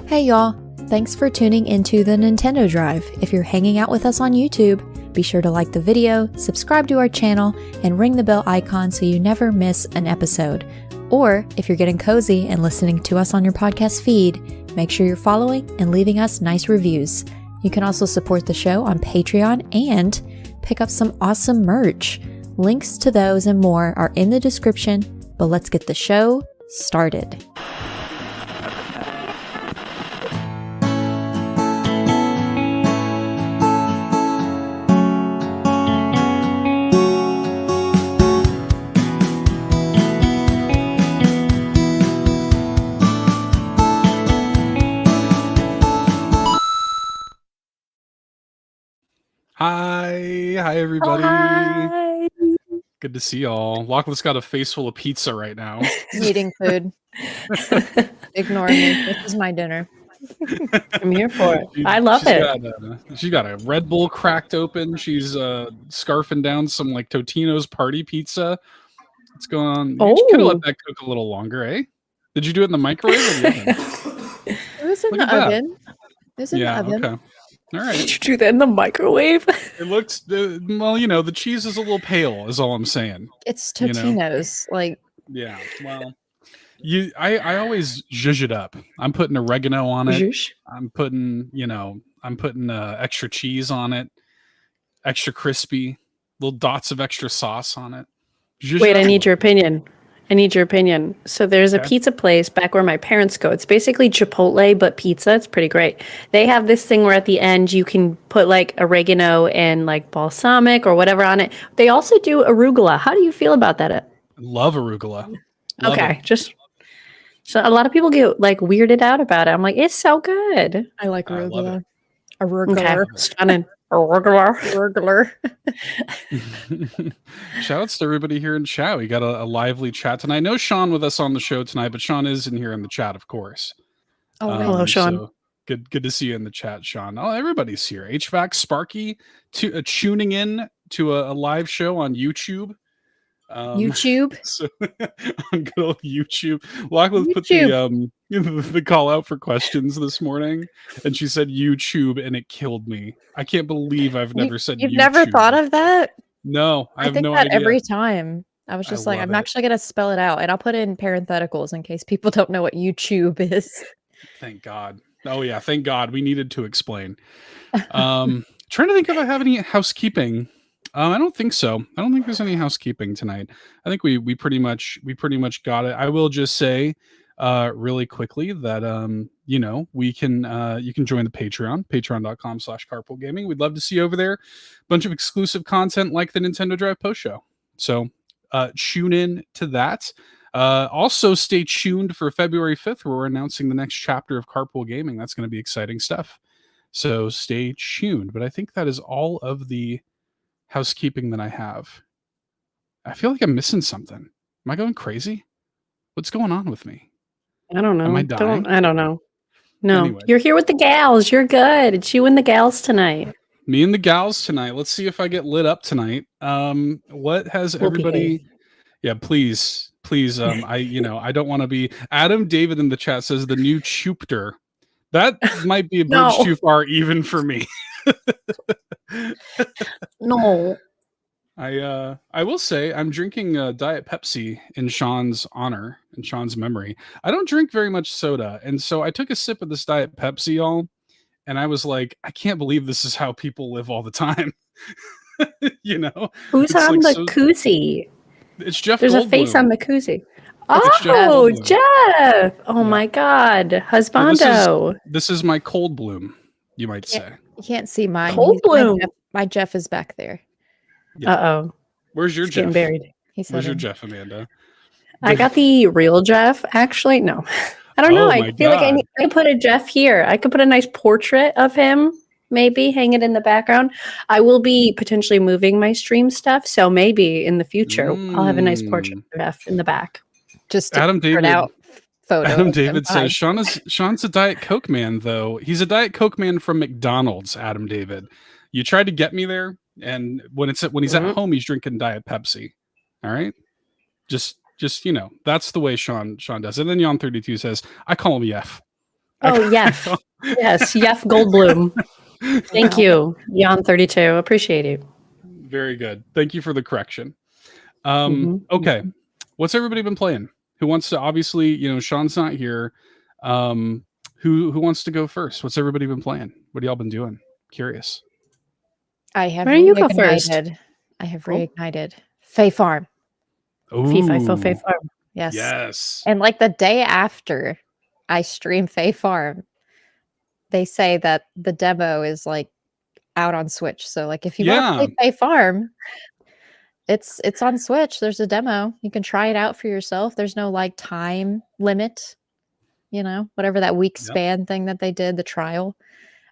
Hey y'all, thanks for tuning into the Nintendo Drive. If you're hanging out with us on YouTube, be sure to like the video, subscribe to our channel, and ring the bell icon so you never miss an episode. Or if you're getting cozy and listening to us on your podcast feed, make sure you're following and leaving us nice reviews. You can also support the show on Patreon and pick up some awesome merch. Links to those and more are in the description, but let's get the show started. Hi everybody. Hi. Good to see y'all. Lachlan's got a face full of pizza right now. Eating food. Ignore me. This is my dinner. I'm here for it. I love it. She got a Red Bull cracked open. She's scarfing down some like Totino's party pizza. What's going on? You could let that cook a little longer, eh? Did you do it in the microwave or the oven? It was in the oven. It was in the oven. Okay. All right. Did you do that in the microwave? It looks well, you know, the cheese is a little pale, is all I'm saying. It's Totino's, Yeah, well, I always zhuzh it up. I'm putting oregano on it. Zhuzh? I'm putting extra cheese on it, extra crispy, little dots of extra sauce on it. Zhuzh Wait, it I up need your opinion. So there's a pizza place back where my parents go. It's basically Chipotle, but pizza. It's pretty great. They have this thing where at the end you can put like oregano and like balsamic or whatever on it. They also do arugula. How do you feel about that? Love arugula. Okay, so a lot of people get like weirded out about it. I'm like, it's so good. I like arugula. Arugula. Okay. Stunning. Arugula. Shout outs to everybody here in chat. We got a lively chat tonight. No Sean with us on the show tonight, but Sean is in here in the chat, of course. Hello, Sean. So good to see you in the chat, Sean. Oh, everybody's here. HVAC Sparky tuning in to a live show on YouTube. So, on good old YouTube. Lachlan put the call out for questions this morning, and she said YouTube, and it killed me. I can't believe I've never said you've YouTube. never thought of that? No, I have think no that idea. every time. I was just I'm actually going to spell it out, and I'll put it in parentheticals in case people don't know what YouTube is. Thank God. Oh yeah, thank God. We needed to explain. Trying to think if I have any housekeeping. I don't think so. I don't think there's any housekeeping tonight. I think we pretty much got it. I will just say really quickly that you can join the patreon.com/carpoolgaming. We'd love to see you over there. Bunch of exclusive content like the Nintendo Drive post show. So tune in to that. Also stay tuned for February 5th, where we're announcing the next chapter of Carpool Gaming. That's going to be exciting stuff. So stay tuned. But I think that is all of the housekeeping that I have. I feel like I'm missing something. Am I going crazy? What's going on with me? I don't know. Am I dying? I don't know. No, anyway. You're here with the gals. You're good. It's you and the gals tonight. Me and the gals tonight. Let's see if I get lit up tonight. What has everybody? Yeah, please. I don't want to be. Adam David in the chat says the new Chupter. That might be a bridge too far even for me. No. I will say I'm drinking Diet Pepsi in Sean's honor, in Sean's memory. I don't drink very much soda, and so I took a sip of this Diet Pepsi, y'all, and I was like, I can't believe this is how people live all the time. Who's on the koozie? It's Jeff. There's Goldblum. A face on the koozie. Oh, Jeff! Oh my God, husbando! This is my cold bloom, you might say. You can't see mine. Cold bloom. My Jeff is back there. Yeah. Where's your Jeff? Getting buried. Where's your Jeff, Amanda? I got the real Jeff. Actually, no. I don't know. I feel like I could put a Jeff here. I could put a nice portrait of him, maybe hang it in the background. I will be potentially moving my stream stuff, so maybe in the future I'll have a nice portrait of Jeff in the back. Just to Adam David out photo. Adam David says Sean's a Diet Coke man, though. He's a Diet Coke man from McDonald's. Adam David, you tried to get me there, and when he's at home, he's drinking Diet Pepsi. All right, just that's the way Sean does it. And then Yon32 says, I call him Yef. Oh, Yef. Yes, Yef Goldblum. Thank you, Jan32. Appreciate you. Very good. Thank you for the correction. Okay. What's everybody been playing? Who wants to, obviously, Sean's not here. Who wants to go first? What's everybody been playing? What have y'all been doing? Curious. I have Why don't you go first? I have reignited Fay Farm. Ooh. Fay Farm. Yes. Yes. And like the day after I stream Fay Farm, they say that the demo is like out on Switch. So like if you want to play Fay Farm, it's on Switch. There's a demo. You can try it out for yourself. There's no like time limit, whatever that week span thing that they did, the trial.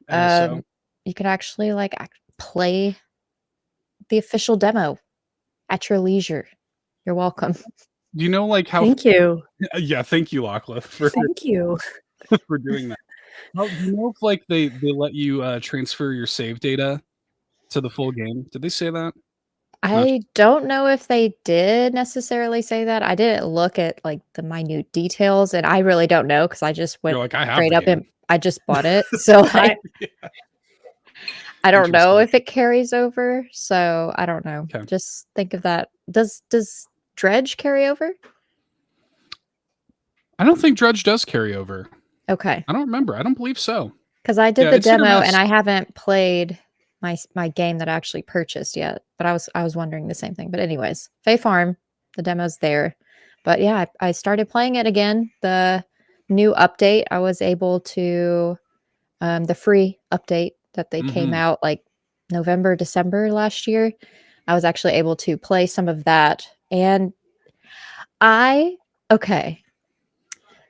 You can actually like play the official demo at your leisure. You're welcome. Do you know like how? Thank you. Yeah, thank you, Lachlan, Thank you for doing that. Do you know if like they let you transfer your save data to the full game? Did they say that? I don't know if they did necessarily say that. I didn't look at like the minute details, and I really don't know because I just went straight up and I just bought it. So I don't know if it carries over. So I don't know. Okay. Just think of that. Does Dredge carry over? I don't think Dredge does carry over. Okay. I don't remember. I don't believe so. Because I did the demo and I haven't played my game that I actually purchased yet. But I was wondering the same thing. But anyways, Fay Farm, the demo's there. But yeah, I started playing it again. The new update, I was able to the free update that they came out like November, December last year. I was actually able to play some of that. And okay.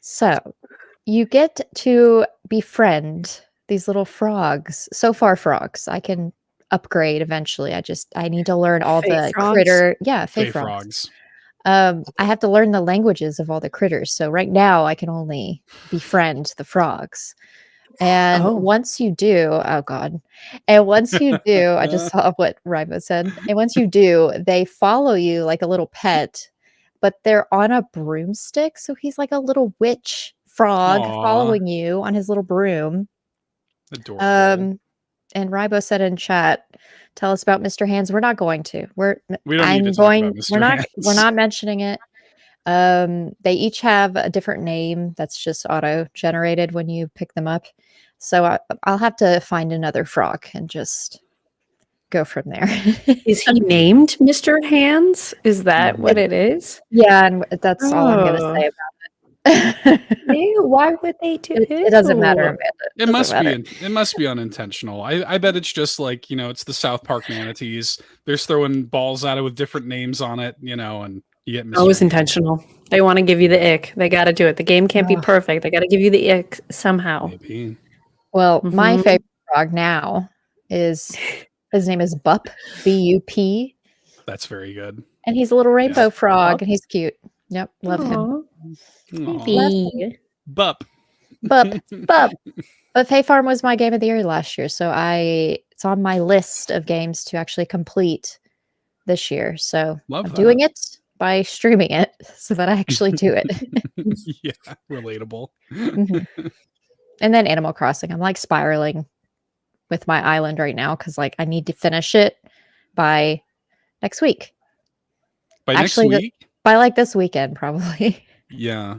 So you get to befriend these little frogs. So far frogs. I can upgrade eventually. I need to learn all the critter. Yeah, Fay frogs. I have to learn the languages of all the critters. So right now I can only befriend the frogs. And once you do, oh God. And once you do, I just saw what Ribo said. And once you do, they follow you like a little pet, but they're on a broomstick. So he's like a little witch frog following you on his little broom. Adorable. And Ribo said in chat, tell us about Mr. Hands. We're not going to. We're not mentioning it. They each have a different name that's just auto generated when you pick them up. So I'll have to find another frog and just go from there. Is he named Mr. Hands? Is that what it is? Yeah, and that's all I'm going to say about it. Why would they do it? It doesn't matter, Amanda. It must be unintentional. I bet it's just like, it's the South Park manatees. They're throwing balls at it with different names on it, and you get Mr. Always intentional. They want to give you the ick. They got to do it. The game can't be perfect. They got to give you the ick somehow. Maybe. Well, my favorite frog now is, his name is Bup, B-U-P. That's very good. And he's a little rainbow frog, and he's cute. Yep, love him. Bup. But Fay Farm was my game of the year last year, so it's on my list of games to actually complete this year. So I'm doing it by streaming it so that I actually do it. Yeah, relatable. And then Animal Crossing. I'm like spiraling with my island right now because like I need to finish it by next week. Next week? By like this weekend, probably. Yeah.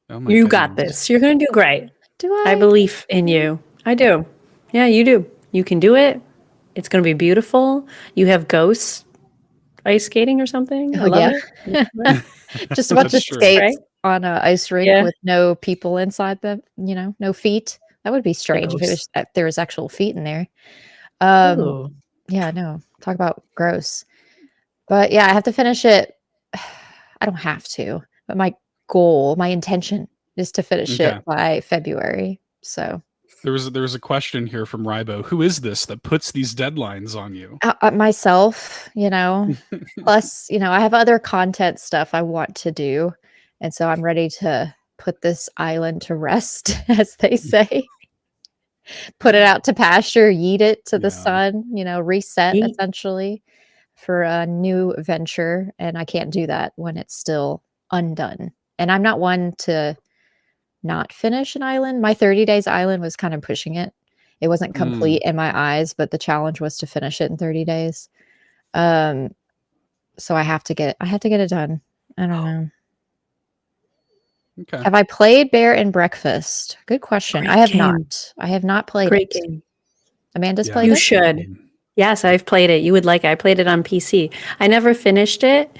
Oh my goodness. Got this. You're going to do great. Do I? I believe in you. I do. Yeah, you do. You can do it. It's going to be beautiful. You have ghosts ice skating or something. I love it. Just a bunch of skates on an ice rink with no people inside them, no feet. That would be strange if there was actual feet in there. Yeah, no. Talk about gross. But yeah, I have to finish it. I don't have to, but my intention is to finish it by February. So there was a question here from Ribo. Who is this that puts these deadlines on you? Myself, plus, I have other content stuff I want to do. And so I'm ready to put this island to rest, as they say. Put it out to pasture, yeet it to the sun, reset essentially for a new venture. And I can't do that when it's still undone. And I'm not one to not finish an island. My 30 days island was kind of pushing it. It wasn't complete in my eyes, but the challenge was to finish it in 30 days. So I have to get it done. I don't know. Okay. Have I played Bear and Breakfast? Good question. Great I have game. not. I have not played Great it. game. Amanda's Yeah. played You it? should. Yes, I've played it. You would like it. I played it on PC. I never finished it.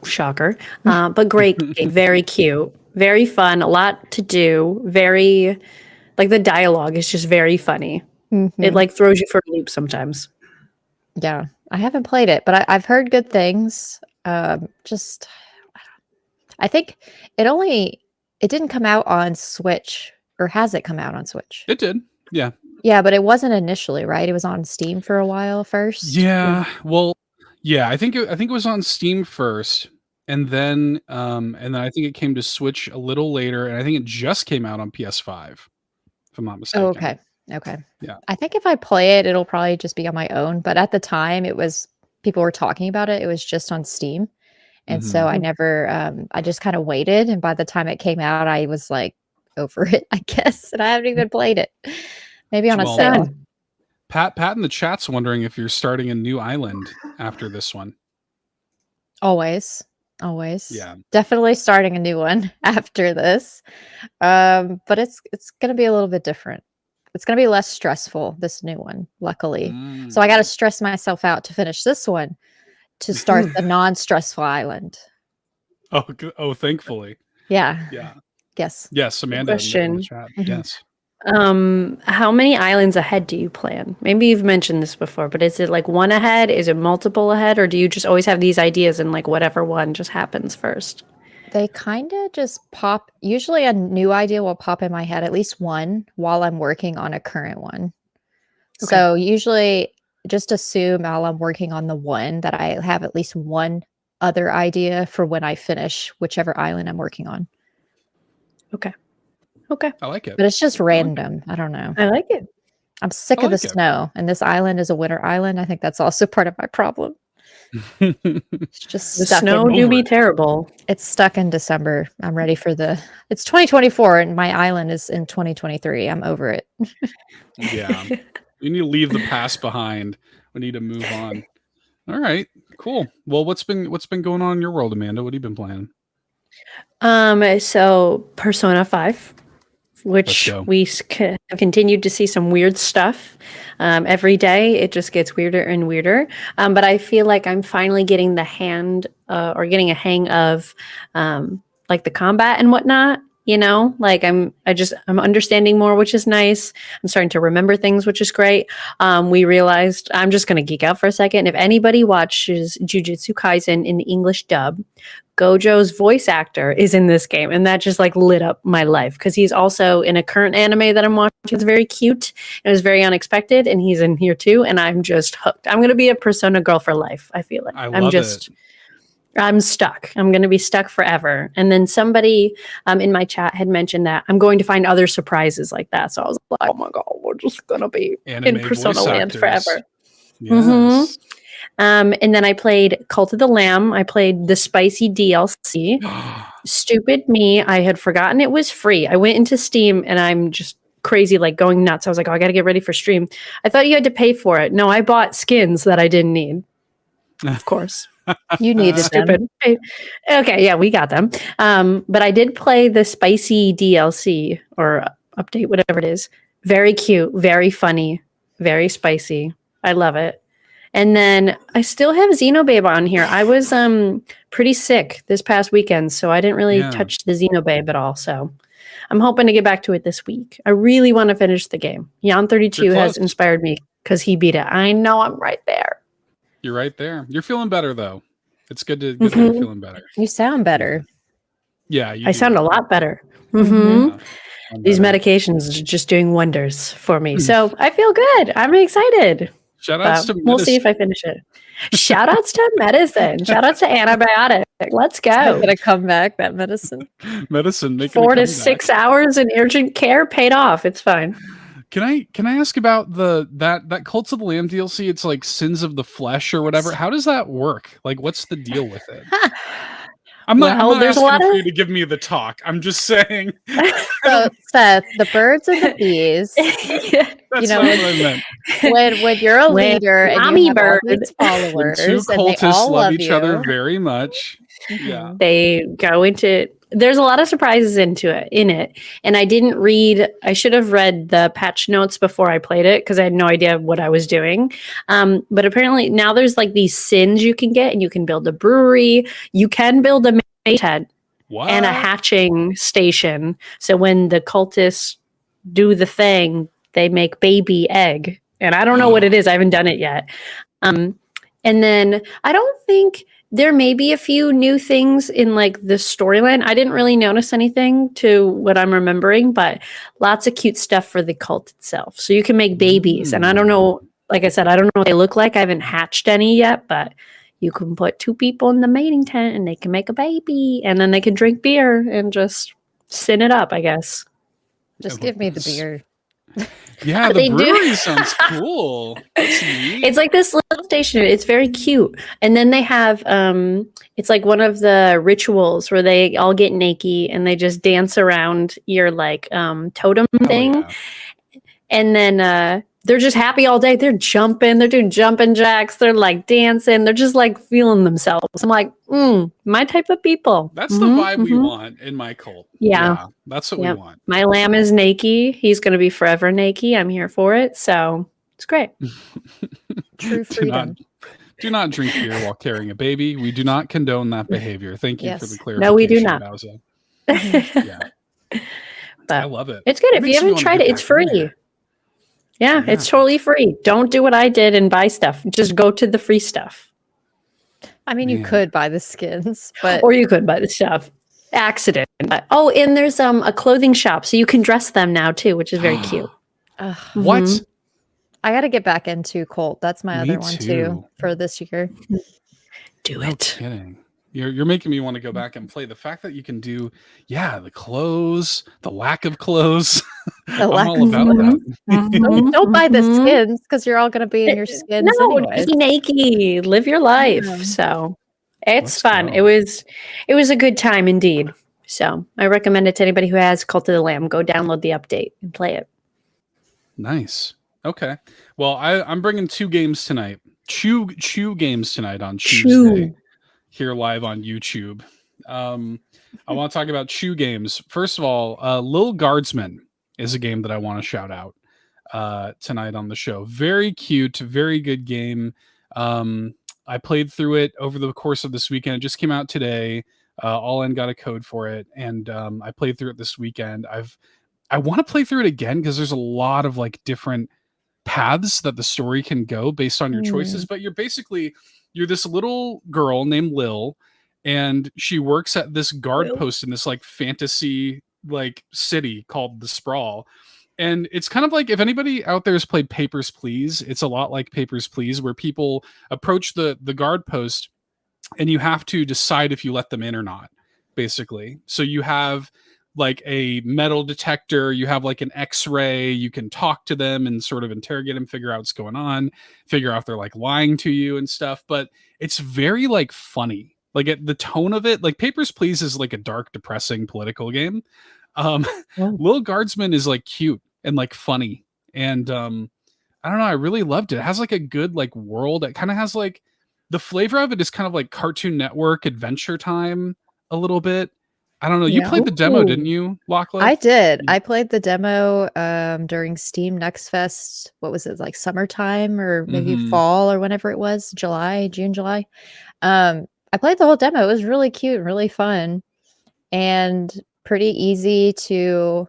Shocker. But great game. Very cute. Very fun. A lot to do. Very, like the dialogue is just very funny. Mm-hmm. It like throws you for a loop sometimes. Yeah. I haven't played it, but I've heard good things. I think it didn't come out on Switch, or has it come out on Switch? It did. Yeah. Yeah, but it wasn't initially, right? It was on Steam for a while first. Yeah. Well, yeah, I think it was on Steam first, and then I think it came to Switch a little later, and I think it just came out on PS5, if I'm not mistaken. Oh, okay. Okay. Yeah. I think if I play it, it'll probably just be on my own. But at the time, people were talking about it. It was just on Steam. And so I never, I just kind of waited. And by the time it came out, I was like over it, I guess. And I haven't even played it. Maybe on a sale. Pat in the chat's wondering if you're starting a new island after this one. Always. Yeah. Definitely starting a new one after this. But it's going to be a little bit different. It's going to be less stressful, this new one, luckily. So I got to stress myself out to finish this one to start the non-stressful island. Oh, thankfully. Yeah. Yeah. Yes, Amanda in the chat. Yes. How many islands ahead do you plan? Maybe you've mentioned this before, but is it like one ahead? Is it multiple ahead? Or do you just always have these ideas and like whatever one just happens first? They kind of just pop. Usually a new idea will pop in my head, at least one, while I'm working on a current one. Okay. So usually just assume while I'm working on the one that I have at least one other idea for when I finish whichever island I'm working on. Okay. I like it. But it's just random. I don't know. I like it. I'm sick of the snow, and this island is a winter island. I think that's also part of my problem. It's just the snow do be terrible. It's stuck in December. I'm ready for it's 2024 and my island is in 2023. I'm over it. Yeah. We need to leave the past behind. We need to move on. All right, cool. Well, what's been going on in your world, Amanda? What have you been playing? So Persona 5, which we have continued to see some weird stuff. Every day it just gets weirder and weirder. But I feel like I'm finally getting the hang of like the combat and whatnot. You know, like I'm understanding more, which is nice. I'm starting to remember things, which is great. We realized, I'm just going to geek out for a second. If anybody watches Jujutsu Kaisen in the English dub, Gojo's voice actor is in this game. And that just like lit up my life because he's also in a current anime that I'm watching. It's very cute. It was very unexpected. And he's in here too. And I'm just hooked. I'm going to be a Persona girl for life. I feel like I'm stuck. I'm going to be stuck forever. And then somebody in my chat had mentioned that I'm going to find other surprises like that. So I was like, oh my God, we're just going to be in Persona land forever. Yes. Mm-hmm. And then I played Cult of the Lamb. I played the spicy DLC. Stupid me. I had forgotten it was free. I went into Steam and I'm just crazy, like going nuts. I was like, oh, I got to get ready for stream. I thought you had to pay for it. No, I bought skins that I didn't need. Of course. You needed stupid. Them. Okay, yeah, we got them. But I did play the spicy DLC or update, whatever it is. Very cute, very funny, very spicy. I love it. And then I still have Xenobabe on here. I was pretty sick this past weekend, so I didn't really touch the Xenobabe at all. So I'm hoping to get back to it this week. I really want to finish the game. Jan32 has inspired me because he beat it. I know I'm right there. You're right there. You're feeling better though. It's good to that you're feeling better. You sound better. Yeah, I sound a lot better. Mm-hmm. Yeah, these medications are just doing wonders for me. So I feel good. I'm excited. Shout outs to medicine. We'll see if I finish it. Shout outs to medicine. Shout outs to antibiotic. Let's go. I'm gonna come back. That medicine. Making 4 to 6 hours in urgent care paid off. It's fine. Can I ask about that Cult of the Lamb DLC? It's like Sins of the Flesh or whatever. How does that work? Like, what's the deal with it? I'm not there's a asking lot for of you to give me the talk. I'm just saying. So, Seth, the birds and the bees. That's not what I meant. When you're a leader and you have all these When followers, two and they cultists all love love each other very much. Yeah. They go into. There's a lot of surprises in it, and I should have read the patch notes before I played it because I had no idea what I was doing. But apparently now there's like these sins you can get, and you can build a brewery. You can build a mate head and a hatching station. So when the cultists do the thing, they make baby egg, and I don't know what it is. I haven't done it yet. And then I don't think. There may be a few new things in like the storyline. I didn't really notice anything to what I'm remembering, but lots of cute stuff for the cult itself. So you can make babies. And I don't know, like I said, I don't know what they look like. I haven't hatched any yet, but you can put 2 people in the mating tent and they can make a baby. And then they can drink beer and just sin it up, I guess. Just give me the beer. Yeah, the brewery sounds cool. It's like this little station. It's very cute. And then they have it's like one of the rituals where they all get naked and they just dance around your like totem thing. Yeah. And then they're just happy all day. They're jumping, they're doing jumping jacks, they're like dancing, they're just like feeling themselves. I'm like, my type of people. That's the vibe we want in my cult. Yeah. That's what we want. My lamb is naked. He's going to be forever naked. I'm here for it. So it's great. True freedom. Do not drink beer while carrying a baby. We do not condone that behavior. Thank you for the clarification. No, we do not. Bowsah. But I love it. It's good. If you haven't tried it, it's free. Yeah, it's totally free. Don't do what I did and buy stuff. Just go to the free stuff. I mean, you could buy the skins, but or you could buy the stuff. Accident. And there's a clothing shop, so you can dress them now too, which is very cute. What? I got to get back into Colt. That's my other one too for this year. Do No it. kidding. You're making me want to go back and play. The fact that you can do, the clothes, the lack of clothes. I'm all about that. Don't buy the skins because you're all going to be in your skins. No, be naked. Live your life. So it's fun. It was a good time indeed. So I recommend it to anybody who has Cult of the Lamb. Go download the update and play it. Nice. Okay. Well, I'm bringing 2 games tonight. Chew games tonight on Tuesday. Here live on YouTube. I want to talk about Chew games. First of all, Lil Guardsman is a game that I want to shout out tonight on the show. Very cute, very good game. I played through it over the course of this weekend. It just came out today. All in got a code for it, and I played through it this weekend. I want to play through it again because there's a lot of like different paths that the story can go based on your choices. But you're this little girl named Lil, and she works at this guard post in this like fantasy like city called the Sprawl. And it's kind of like, if anybody out there has played Papers, Please, it's a lot like Papers, Please, where people approach the guard post and you have to decide if you let them in or not, basically. So you have like a metal detector, you have like an X-ray, you can talk to them and sort of interrogate them, figure out what's going on, figure out if they're like lying to you and stuff. But it's very like funny, like the tone of it. Like Papers, Please is like a dark, depressing political game. Lil Guardsman is like cute and like funny, and I don't know, I really loved it. It has like a good like world. It kind of has like the flavor of it is kind of like Cartoon Network Adventure Time a little bit. I don't know. You played the demo, didn't you, Lachlan? I did. I played the demo during Steam Next Fest. What was it, like summertime or maybe fall or whenever it was, June, July. I played the whole demo. It was really cute and really fun and pretty easy to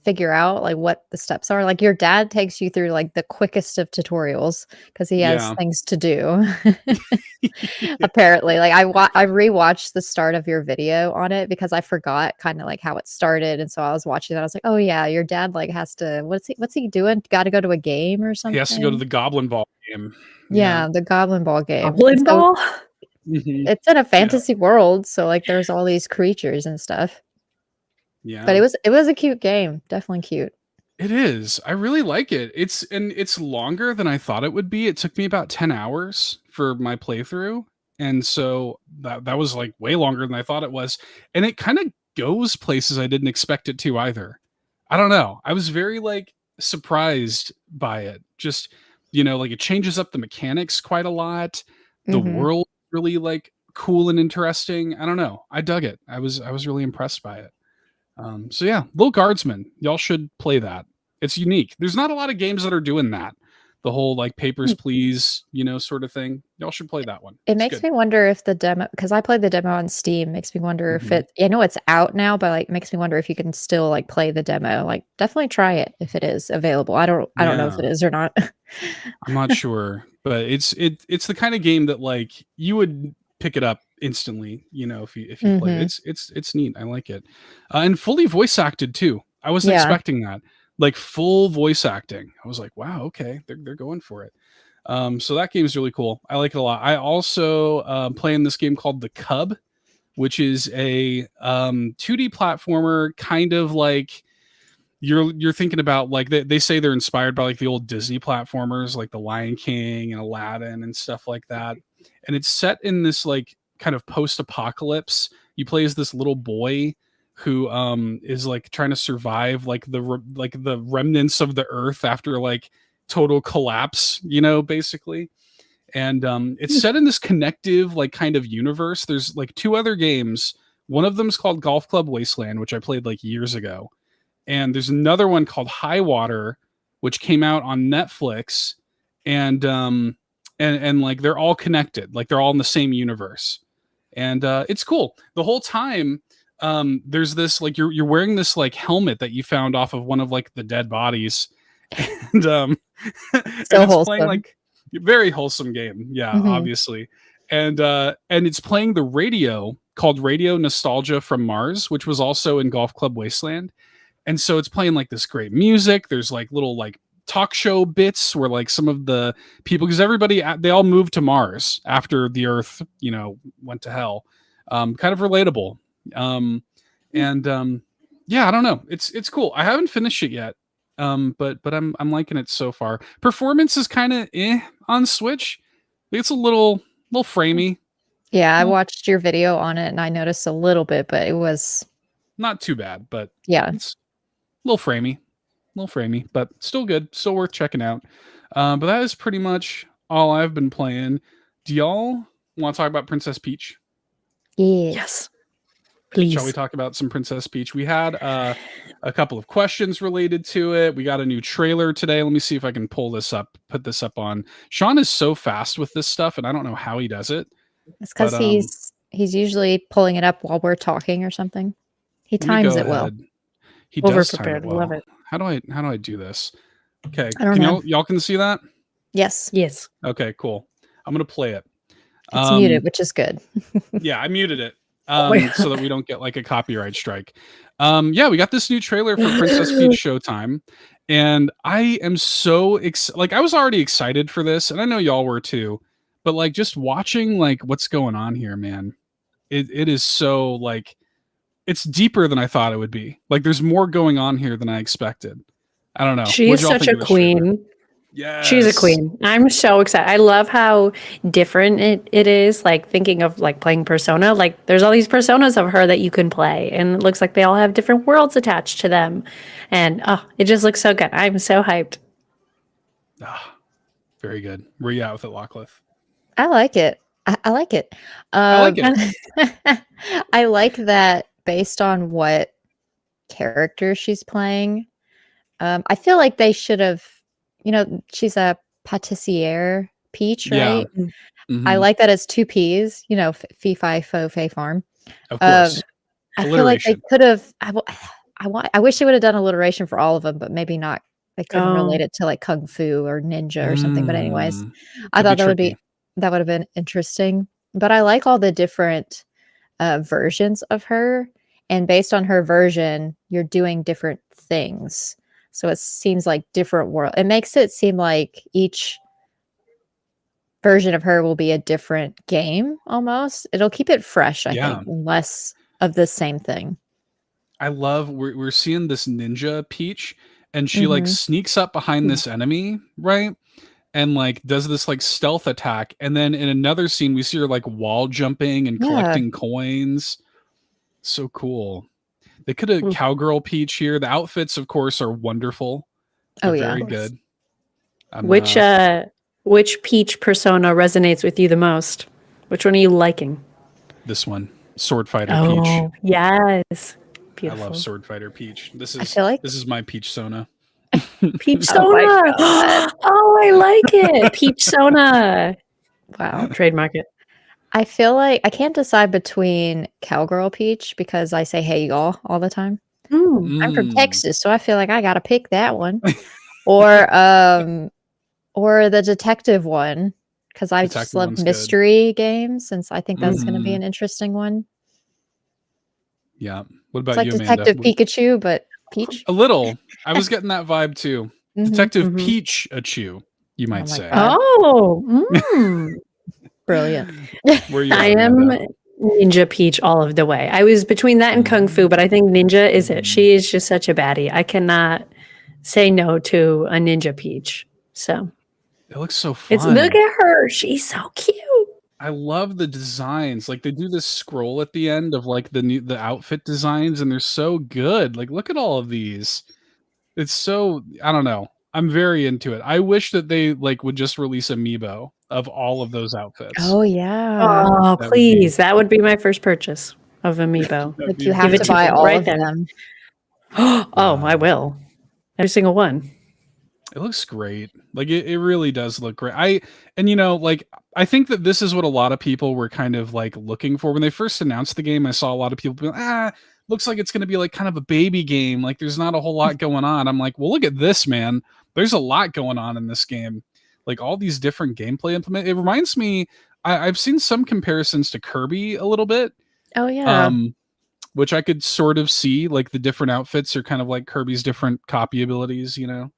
figure out like what the steps are. Like your dad takes you through like the quickest of tutorials because he has things to do. Apparently, like I rewatched the start of your video on it because I forgot kind of like how it started, and so I was watching that. I was like, oh yeah, your dad like has to what's he doing? Got to go to a game or something. He has to go to the Goblin Ball game. Yeah, the Goblin Ball game. Goblin Ball. It's in a fantasy world, so like there's all these creatures and stuff. Yeah, but it was a cute game. Definitely cute. It is. I really like it. It's longer than I thought it would be. It took me about 10 hours for my playthrough, And so that was like way longer than I thought it was. And it kind of goes places I didn't expect it to either. I don't know. I was very like surprised by it. Just, like it changes up the mechanics quite a lot. The world really like cool and interesting. I don't know. I dug it. I was really impressed by it. So yeah, Lil Guardsman, y'all should play that. It's unique. There's not a lot of games that are doing that. The whole like Papers, Please, sort of thing. Y'all should play that one. It makes me wonder if the demo, because I played the demo on Steam, makes me wonder if I know it's out now, but like makes me wonder if you can still like play the demo. Like definitely try it if it is available. I don't know if it is or not. I'm not sure, but it's the kind of game that like you would pick it up instantly, if you play it. It's neat. I like it. And fully voice acted too. I wasn't expecting that. Like full voice acting. I was like, wow, okay, they're going for it. So that game's really cool. I like it a lot. I also play in this game called The Cub, which is a 2D platformer, kind of like you're thinking about like they say they're inspired by like the old Disney platformers, like The Lion King and Aladdin and stuff like that. And it's set in this like kind of post-apocalypse. You play as this little boy who is like trying to survive like the remnants of the earth after like total collapse, basically. And it's set in this connective like kind of universe. There's like 2 other games. One of them is called Golf Club Wasteland, which I played like years ago. And there's another one called High Water, which came out on Netflix. And like they're all connected, like they're all in the same universe. And it's cool. The whole time there's this like you're wearing this like helmet that you found off of one of like the dead bodies. And and it's playing like very wholesome game. Yeah, obviously. And it's playing the radio called Radio Nostalgia from Mars, which was also in Golf Club Wasteland. And so it's playing like this great music. There's like little like talk show bits where like some of the people, because they all moved to Mars after the Earth, went to hell. Kind of relatable. Yeah, I don't know. It's cool. I haven't finished it yet. But I'm liking it so far. Performance is kind of on Switch. It's a little framey. Yeah, I watched your video on it and I noticed a little bit, but it was not too bad, but yeah, it's a little framey, but still good, still worth checking out. But that is pretty much all I've been playing. Do y'all want to talk about Princess Peach? Yes. Please. Shall we talk about some Princess Peach? We had a couple of questions related to it. We got a new trailer today. Let me see if I can put this up on. Sean is so fast with this stuff, and I don't know how he does it. It's because he's usually pulling it up while we're talking or something. He times it well. He does time it well. Love it. How do I do this? Okay, I don't know. Y'all can see that? Yes. Okay, cool. I'm gonna play it. It's muted, which is good. Yeah, I muted it. So that we don't get like a copyright strike. Yeah, we got this new trailer for Princess Peach Showtime, and I am so I was already excited for this, and I know y'all were too, but like just watching like what's going on here, man, it is so like it's deeper than I thought it would be. Like there's more going on here than I expected. I don't know. She's such a queen. Yeah, she's a queen. I'm so excited. I love how different it is. Like thinking of like playing Persona, like there's all these personas of her that you can play, and it looks like they all have different worlds attached to them, and it just looks so good. I'm so hyped. Very good. Where you at with it, Lockleaf? I like it. I like it. I like it. I like that based on what character she's playing. I feel like they should have. She's a patissiere Peach, right? Yeah. Mm-hmm. I like that it's 2 P's, Fee, Fi, Fo, Fay Farm. Of course. I feel like they could have, I wish they would have done alliteration for all of them, but maybe not. They couldn't relate it to like Kung Fu or Ninja or something. But anyways, I thought that would have been interesting. But I like all the different versions of her. And based on her version, you're doing different things. So it seems like different world. It makes it seem like each version of her will be a different game almost. It'll keep it fresh, I think, less of the same thing. I love we're seeing this ninja Peach, and she like sneaks up behind this enemy, right? and like does this like stealth attack, and then in another scene we see her like wall jumping and collecting coins. So cool. They could have Cowgirl Peach here. The outfits, of course, are wonderful. They're very good. Which Peach persona resonates with you the most? Which one are you liking? This one, Sword Fighter Peach. Oh, yes. Beautiful. I love Sword Fighter Peach. This is this is my Peach Sona. Peach Sona. Oh, I like it. Peach Sona. Wow. Trademark it. I feel like I can't decide between Cowgirl Peach because I say "Hey y'all" all the time. I'm from Texas, so I feel like I gotta pick that one, or the detective one because I just love mystery games, since I think that's going to be an interesting one. Yeah. What about it's like you, Detective Amanda? Pikachu, but Peach. A little. I was getting that vibe too. Detective Peach Achu, you might say. Brilliant. I am Ninja Peach all of the way. I was between that and Kung Fu, but I think Ninja is it. She is just such a baddie. I cannot say no to a Ninja Peach. So it looks so fun. Look at her. She's so cute. I love the designs. Like they do this scroll at the end of like the outfit designs, and they're so good. Like look at all of these. It's so, I don't know. I'm very into it. I wish that they like would just release Amiibo of all of those outfits. Oh yeah. Oh, please. That would be my first purchase of Amiibo. But you have to buy all of them. Oh, I will. Every single one. It looks great. Like it really does look great. I think that this is what a lot of people were kind of like looking for when they first announced the game. I saw a lot of people being, looks like it's going to be like kind of a baby game. Like there's not a whole lot going on. I'm like, well, look at this, man. There's a lot going on in this game. Like all these different gameplay implement. It reminds me, I've seen some comparisons to Kirby a little bit. Oh yeah. Which I could sort of see, like the different outfits are kind of like Kirby's different copy abilities, you know?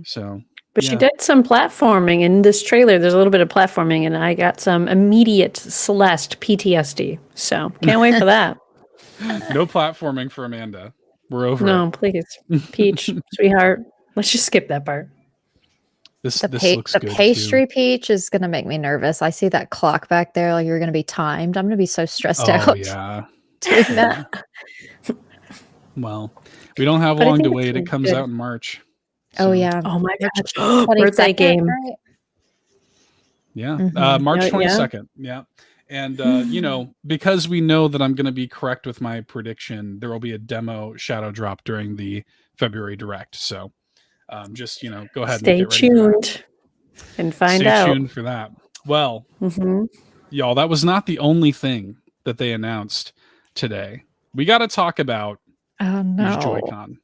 So, but she did some platforming in this trailer. There's a little bit of platforming, and I got some immediate Celeste PTSD. So can't wait for that. No platforming for Amanda. We're over it. No, please. Peach, sweetheart. Let's just skip that part. This looks good. The pastry too. Peach is going to make me nervous. I see that clock back there. Like you're going to be timed. I'm going to be so stressed out. Oh, yeah. Doing that. Well, we don't have long to wait. It comes out in March. So. Oh, yeah. Oh, my gosh. Birthday game. Right? Yeah. March 22nd. Yeah. And, because we know that I'm going to be correct with my prediction, there will be a demo shadow drop during the February Direct. So just, go ahead and get stay tuned and find out. Stay tuned for that. Well, y'all, that was not the only thing that they announced today. We got to talk about these JoyCon.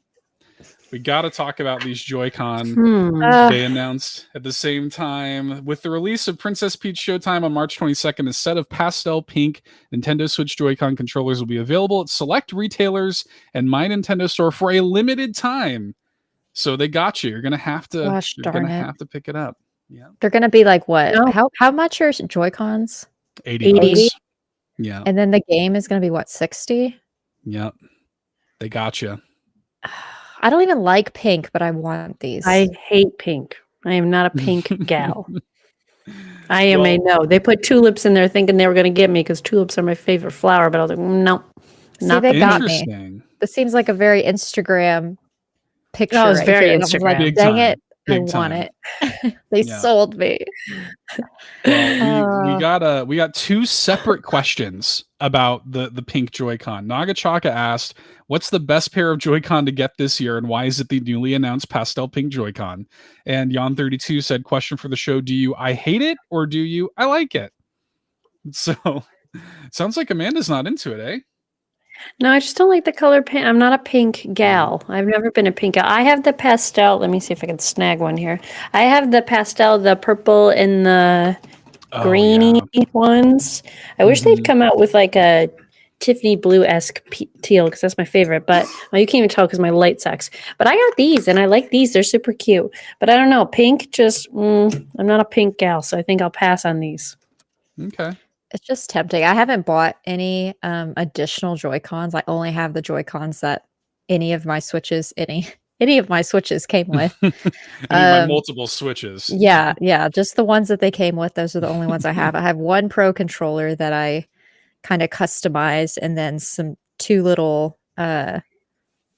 We got to talk about these JoyCon. They announced at the same time with the release of Princess Peach Showtime on March 22nd, a set of pastel pink Nintendo Switch JoyCon controllers will be available at select retailers and My Nintendo Store for a limited time. So they got you. You're gonna have to. Have to pick it up. Yeah. They're gonna be like what? No. How much are JoyCons? $80. Yeah. And then the game is gonna be what? 60. Yep. They got you. I don't even like pink, but I want these. I hate pink. I am not a pink gal. I am no. They put tulips in there thinking they were going to get me because tulips are my favorite flower, but I was like, no. See, they got me. This seems like a very Instagram picture. Oh, it's very Instagram. Like, dang it. I want it. They sold me. Well, we got two separate questions about the pink Joy-Con. Nagachaka asked, "What's the best pair of Joy-Con to get this year, and why is it the newly announced pastel pink Joy-Con?" And Jan32 said, "Question for the show: Do you I hate it or do you I like it?" So sounds like Amanda's not into it, eh? No, I just don't like the color pink. I'm not a pink gal. I've never been a pink gal. I have the pastel. Let me see if I can snag one here. I have the pastel, the purple, and the greeny ones. I wish they'd come out with like a Tiffany blue-esque teal because that's my favorite. But you can't even tell because my light sucks. But I got these and I like these. They're super cute. But I don't know. Pink just, I'm not a pink gal. So I think I'll pass on these. Okay. It's just tempting. I haven't bought any additional Joy-Cons. I only have the Joy-Cons that any of my Switches, any any of my Switches came with. Any of my multiple Switches. Yeah, just the ones that they came with. Those are the only ones I have. I have one Pro controller that I kind of customized, and then two little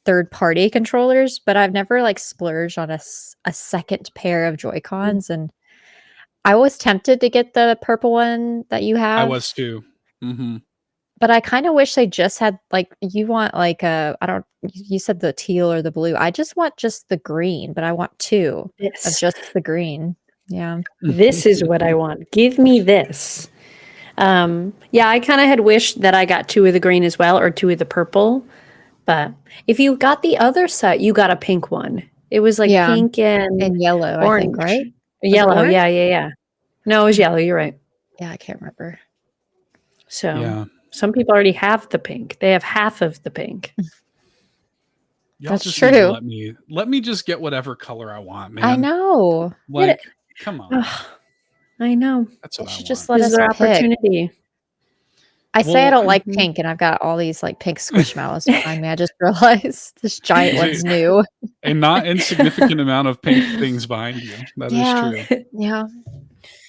third-party controllers, but I've never like splurged on a second pair of Joy-Cons, and I was tempted to get the purple one that you have. I was too. But I kind of wish they just had like, you want like you said the teal or the blue. I just want just the green, but I want two of just the green. Yeah. This is what I want. Give me this. Yeah, I kind of had wished that I got two of the green as well, or two of the purple. But if you got the other set, you got a pink one. It was like pink and yellow, orange. I think, right? Yellow, yeah. No, it was yellow. You're right. Yeah, I can't remember. So some people already have the pink. They have half of the pink. That's true. Let me just get whatever color I want, man. I know. Like, come on. I know. That's what I want. Just let us their pick. Opportunity. I say I don't like pink, and I've got all these like pink squishmallows behind me. I just realized this giant one's new. A not insignificant amount of pink things behind you. That is true. Yeah.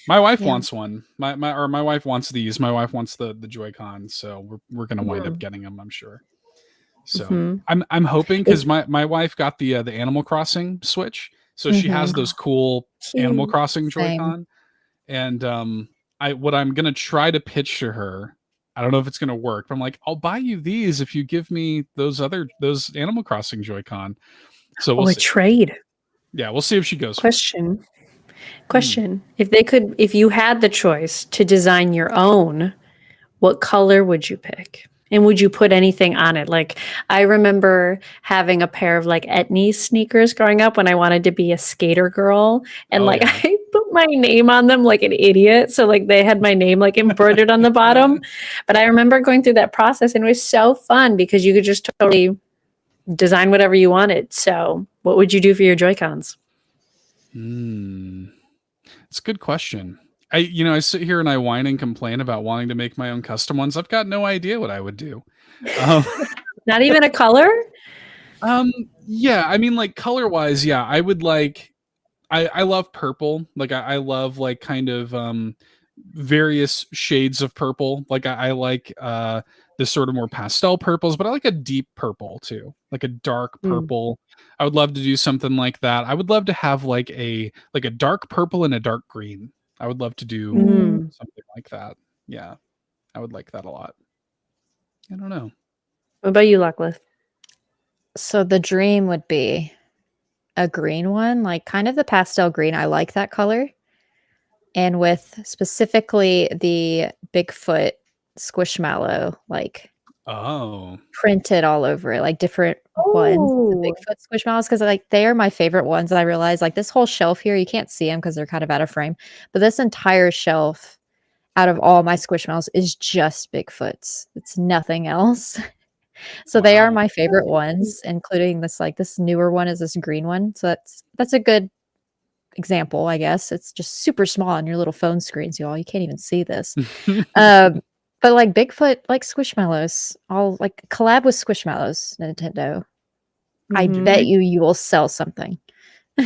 My wife wants one. My wife wants these. My wife wants the Joy-Con, so we're gonna wind up getting them, I'm sure. So I'm hoping, because my wife got the Animal Crossing Switch, so she has those cool Animal Crossing Joy-Con, and what I'm gonna try to pitch to her. I don't know if it's gonna work, but I'm like, I'll buy you these if you give me those Animal Crossing Joy-Con. So we'll see. Trade. Yeah, we'll see if she goes. Question. If you had the choice to design your own, what color would you pick? And would you put anything on it? Like, I remember having a pair of like Etnies sneakers growing up when I wanted to be a skater girl. And I put my name on them like an idiot. So like they had my name like embroidered on the bottom. But I remember going through that process, and it was so fun because you could just totally design whatever you wanted. So what would you do for your Joy-Cons? It's a good question. I sit here and I whine and complain about wanting to make my own custom ones. I've got no idea what I would do. Not even a color? Yeah, I mean, like, color wise, yeah, I would like. I love purple. Like I love like kind of various shades of purple. Like I like this sort of more pastel purples, but I like a deep purple too, like a dark purple. I would love to do something like that. I would love to have like a dark purple and a dark green. I would love to do something like that. Yeah, I would like that a lot. I don't know. What about you, Luckless? So the dream would be a green one, like kind of the pastel green. I like that color. And with specifically the Bigfoot Squishmallow, like printed all over it, like different ones, the Bigfoot Squishmallows, because like they are my favorite ones. And I realized like this whole shelf here, you can't see them because they're kind of out of frame, but this entire shelf out of all my Squishmallows is just Bigfoots. It's nothing else. So they are my favorite ones, including this newer one is this green one. So that's a good example, I guess. It's just super small on your little phone screens, y'all. You can't even see this. But like Bigfoot, like Squishmallows, I'll like collab with Squishmallows, Nintendo. I bet you will sell something.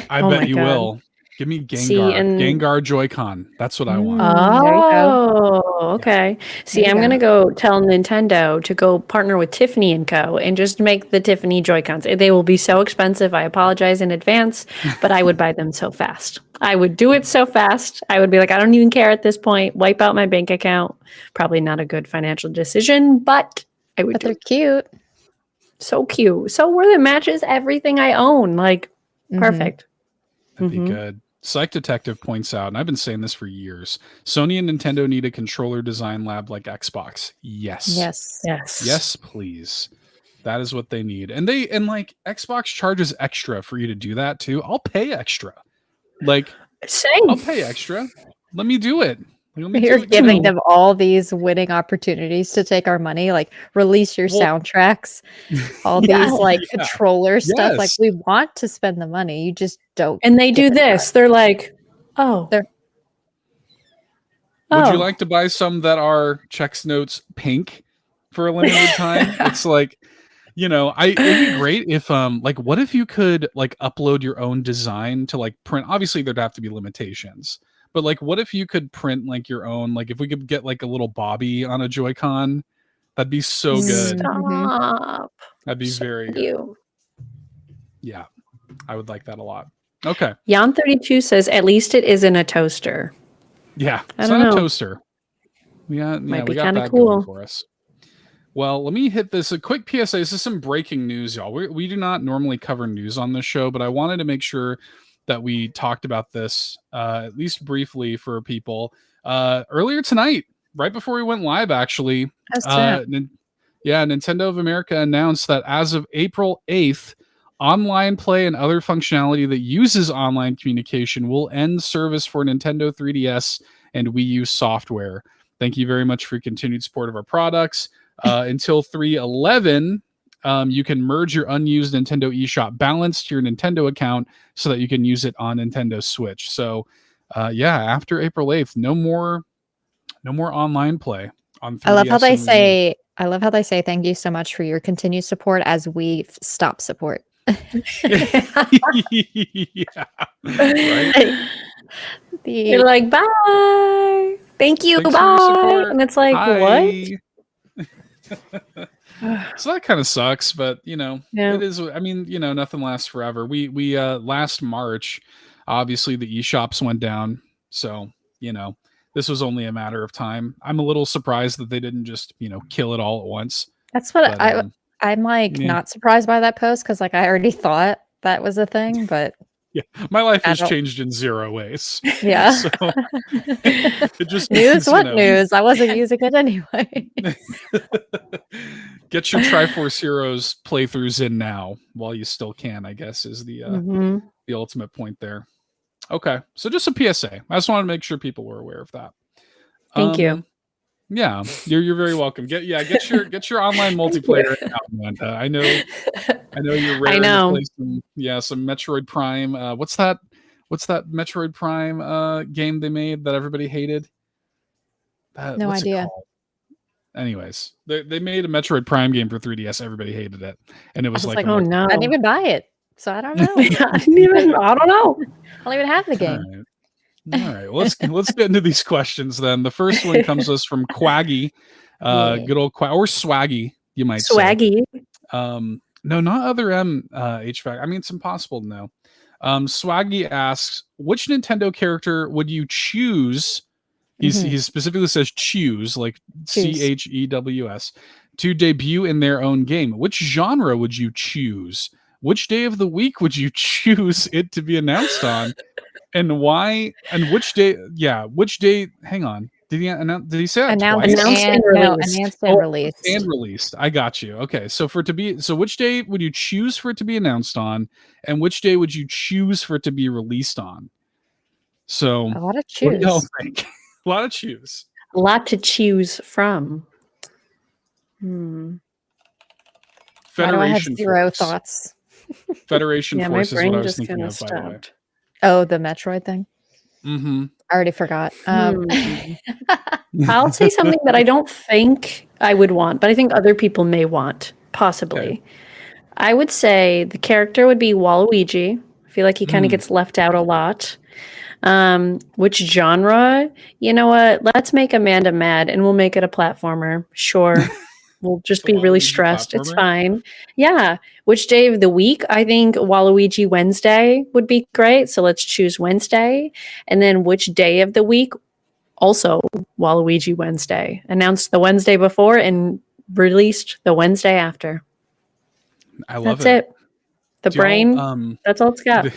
I bet you will. Give me Gengar. Gengar Joy-Con. That's what I want. Oh, okay. See, I'm going to go tell Nintendo to go partner with Tiffany & Co. and just make the Tiffany Joy-Cons. They will be so expensive. I apologize in advance, but I would buy them so fast. I would do it so fast. I would be like, I don't even care at this point. Wipe out my bank account. Probably not a good financial decision, but I would. But they're cute. So cute. So worth it. Matches everything I own. Like, perfect. That'd be good. Psych Detective points out, and I've been saying this for years, Sony and Nintendo need a controller design lab like Xbox. Yes, please. That is what they need. And like Xbox charges extra for you to do that too. I'll pay extra. Like, same. I'll pay extra. Let me do it. You're giving them all these winning opportunities to take our money, like release your soundtracks, all these like controller stuff. Like, we want to spend the money, you just don't. And they do this. They're like, would you like to buy some that are checks notes pink for a limited time? It's like, It'd be great if like what if you could like upload your own design to like print. Obviously there'd have to be limitations, but like what if you could print like your own, like if we could get like a little Bobby on a JoyCon, that'd be so good. Stop. That'd be very good. You. Yeah, I would like that a lot. Okay. Jan32 says, at least it isn't a toaster. Yeah, I it's don't not know. a toaster. We got that cool. going for us. Well, let me hit this. A quick PSA. This is some breaking news, y'all. We do not normally cover news on this show, but I wanted to make sure that we talked about this at least briefly for people. Earlier tonight, right before we went live, actually, Nintendo of America announced that as of April 8th, online play and other functionality that uses online communication will end service for Nintendo 3DS and Wii U software. Thank you very much for your continued support of our products. Until 3/11, you can merge your unused Nintendo eShop balance to your Nintendo account so that you can use it on Nintendo Switch. So, after April 8th, no more online play on 3DS. I love how they say thank you so much for your continued support as we stop support. Yeah, right? You're like, bye. Thank you, Thanks bye. And it's like, what? So that kind of sucks, but it is. I mean, nothing lasts forever. We last March, obviously the eShops went down, so this was only a matter of time. I'm a little surprised that they didn't just kill it all at once. That's what I'm like not surprised by that post because like I already thought that was a thing, but yeah, my life has changed in 0 ways. Yeah. So it just news. News? I wasn't using it anyway. Get your Triforce Heroes playthroughs in now while you still can, I guess, is the ultimate point there. Okay, so just a PSA. I just wanted to make sure people were aware of that. Thank you. Yeah, you're very welcome. Get your online multiplayer out, Amanda. I know you're ready to play some Metroid Prime. What's that Metroid Prime game they made that everybody hated? No idea. Anyways, they made a Metroid Prime game for 3DS. Everybody hated it, and it was like oh no, I didn't even buy it, so I don't know. I don't know. I don't even have the game. All right, let's get into these questions then. The first one comes to us from Cwaggy, good old or Swaggy, you might say. No, not other HVAC. I mean, it's impossible to know. Swaggy asks, which Nintendo character would you choose? He specifically says choose, like CHEWS, to debut in their own game. Which genre would you choose? Which day of the week would you choose it to be announced on? And why? And which day? Yeah, which day? Hang on. Did he say that twice? Announced and released. And released. I got you. Okay, so which day would you choose for it to be announced on, and which day would you choose for it to be released on? So a lot of choose. What do y'all think? A lot of choose. A lot to choose from. Federation. Why do I have zero thoughts? Federation Force is what I was thinking of, by the way. Oh, the Metroid thing? Mm-hmm. I already forgot. I'll say something that I don't think I would want, but I think other people may want, possibly. Okay. I would say the character would be Waluigi. I feel like he kind of gets left out a lot. Which genre? You know what? Let's make Amanda mad and we'll make it a platformer. Sure. We'll just be really stressed. It's fine. Yeah. Which day of the week? I think Waluigi Wednesday would be great. So let's choose Wednesday. And then which day of the week? Also Waluigi Wednesday. Announced the Wednesday before and released the Wednesday after. I love That's it. The brain. That's all it's got.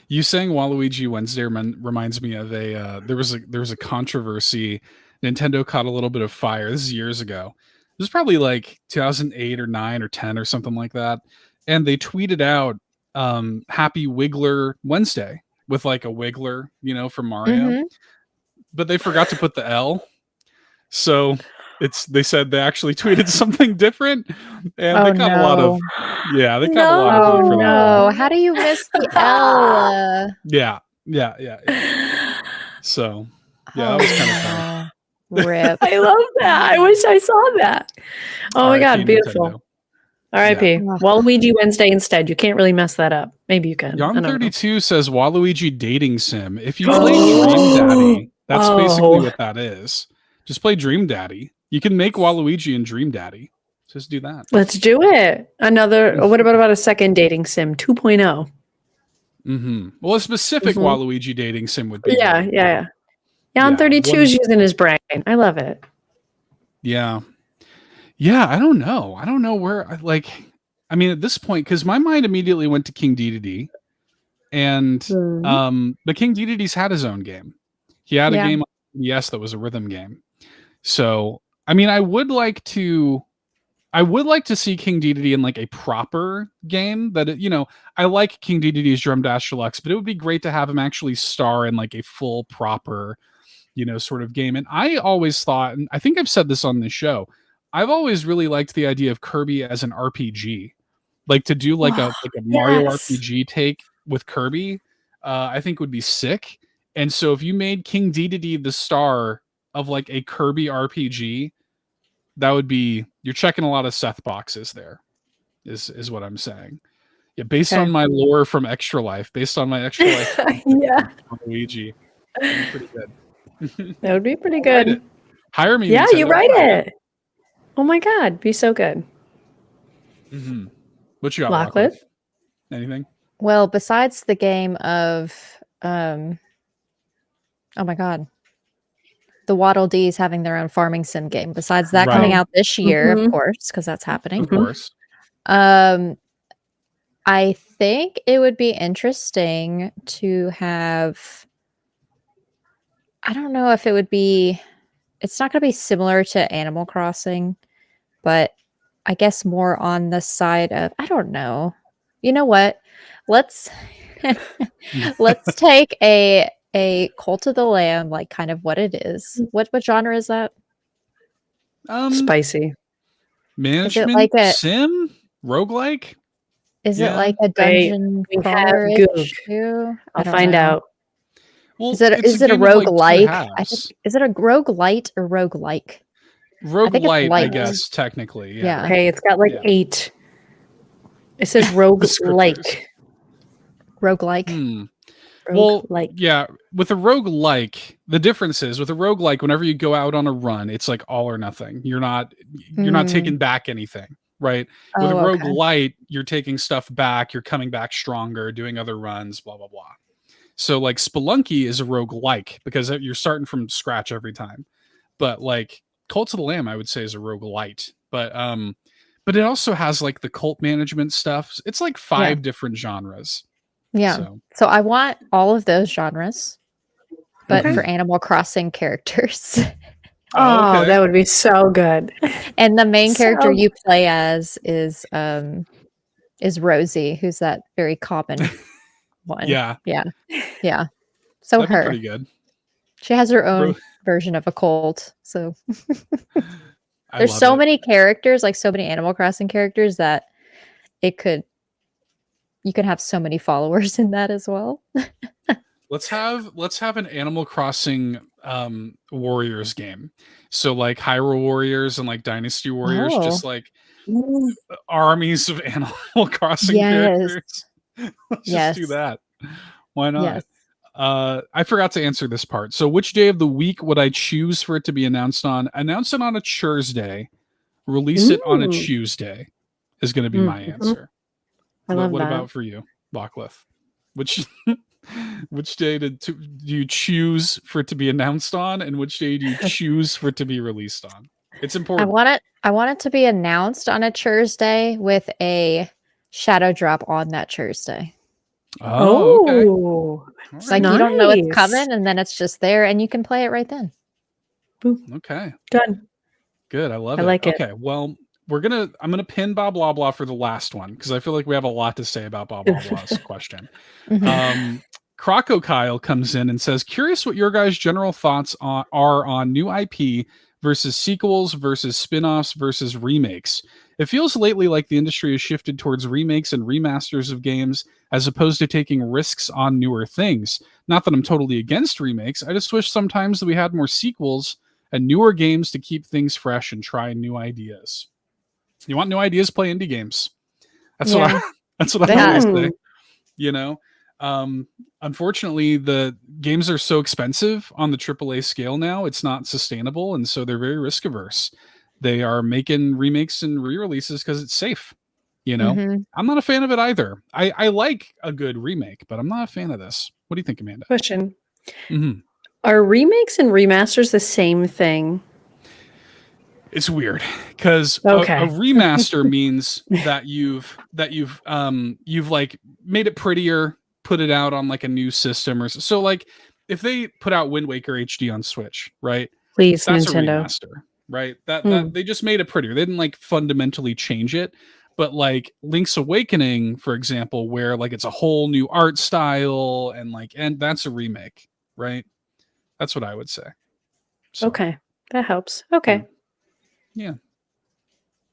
You saying Waluigi Wednesday reminds me of there was a controversy. Nintendo caught a little bit of fire. This is years ago. It was probably like 2008 or 9 or 10 or something like that. And they tweeted out Happy Wiggler Wednesday with like a Wiggler, from Mario. But they forgot to put the L. So they said they actually tweeted something different. And they got a lot of they got a lot of heat for that. No, how do you miss the L? Yeah. So that was kind of funny. Rip. I love that. I wish I saw that. Oh my God, beautiful. Nintendo. R.I.P. Yeah. Waluigi Wednesday instead. You can't really mess that up. Maybe you can. Yon32 says Waluigi dating sim. If you play Dream Daddy, that's basically what that is. Just play Dream Daddy. You can make Waluigi and Dream Daddy. Just do that. Let's do it. What about a second dating sim 2.0? Well, a specific Waluigi dating sim would be. Yeah. Yon32 is using his brain. I love it. Yeah. I don't know. I don't know where. I mean, at this point, because my mind immediately went to King Dedede, and but King Dedede's had his own game. He had a game on NES that was a rhythm game. So, I mean, I would like to see King Dedede in like a proper game that, I like King Dedede's Drum Dash Deluxe, but it would be great to have him actually star in like a full proper, sort of game. And I always thought, and I think I've said this on the show, I've always really liked the idea of Kirby as an RPG, like to do like a Mario RPG take with Kirby. I think would be sick. And so if you made King Dedede the star of like a Kirby RPG, that would be, you're checking a lot of Seth boxes there, is what I'm saying. Yeah, based on my lore from Extra Life, Luigi, that'd be pretty good. That would be pretty good. Hire me. Yeah, you write it. Oh my God, be so good. What you got, Lockwood? Anything? Well, besides the game of, oh my God, the Waddle Dees having their own farming sim game. Besides that coming out this year, of course, because that's happening. Of course. I think it would be interesting to have, I don't know if it would be, it's not going to be similar to Animal Crossing, but I guess more on the side of, I don't know. You know what? Let's take a Cult of the Lamb, like kind of what it is. What genre is that? Spicy. Management is it like a sim? Roguelike? Is it like a dungeon crawler too? I'll find out. Well, is it a roguelike? I think, is it a roguelite or roguelike? Roguelite, I guess, technically. Yeah. Okay, it's got like 8. It says roguelike. Roguelike. Well, yeah, with a roguelike, the difference is with a roguelike, whenever you go out on a run, it's like all or nothing. You're not taking back anything, right? With a roguelite, you're taking stuff back, you're coming back stronger, doing other runs, blah, blah, blah. So like Spelunky is a roguelike because you're starting from scratch every time. But like Cult of the Lamb, I would say is a roguelite. But it also has like the cult management stuff. It's like 5 different genres. Yeah. So I want all of those genres, but for Animal Crossing characters. That would be so good. And the main character you play as is Rosie, who's that very common one. Yeah. So that'd be pretty good. She has her own version of a cult. So there's so many characters, like so many Animal Crossing characters that you can have so many followers in that as well. Let's have an Animal Crossing Warriors game. So like Hyrule Warriors and like Dynasty Warriors, just like armies of Animal Crossing characters. Let's just do that. Why not? Yes. I forgot to answer this part. So which day of the week would I choose for it to be announced on? Announce it on a Thursday. Release it on a Tuesday is going to be my answer. What about for you, Lockliff? Which day do you choose for it to be announced on, and which day do you choose for it to be released on? It's important. I want it to be announced on a Thursday with a shadow drop on that Thursday. Oh, okay. It's like you don't know it's coming, and then it's just there, and you can play it right then. Okay. Done. Good. I love it. I like it. Okay. Well, I'm gonna pin BobLoblaw for the last one because I feel like we have a lot to say about BobLoblaw's question. Croco Kyle comes in and says, curious what your guys' general thoughts are on new IP versus sequels versus spin-offs versus remakes. It feels lately like the industry has shifted towards remakes and remasters of games as opposed to taking risks on newer things. Not that I'm totally against remakes. I just wish sometimes that we had more sequels and newer games to keep things fresh and try new ideas. You want new ideas? Play indie games. That's what I always say. You know, unfortunately, the games are so expensive on the AAA scale now. It's not sustainable, and so they're very risk averse. They are making remakes and re-releases because it's safe. You know, I'm not a fan of it either. I like a good remake, but I'm not a fan of this. What do you think, Amanda? Question. Are remakes and remasters the same thing? It's weird because a remaster means that you've like made it prettier, put it out on like a new system, or so. Like if they put out Wind Waker HD on Switch, right? Please, that's Nintendo. A remaster, right? That they just made it prettier. They didn't like fundamentally change it. But like Link's Awakening, for example, where like it's a whole new art style and that's a remake, right? That's what I would say. So, okay, that helps. Okay. Yeah.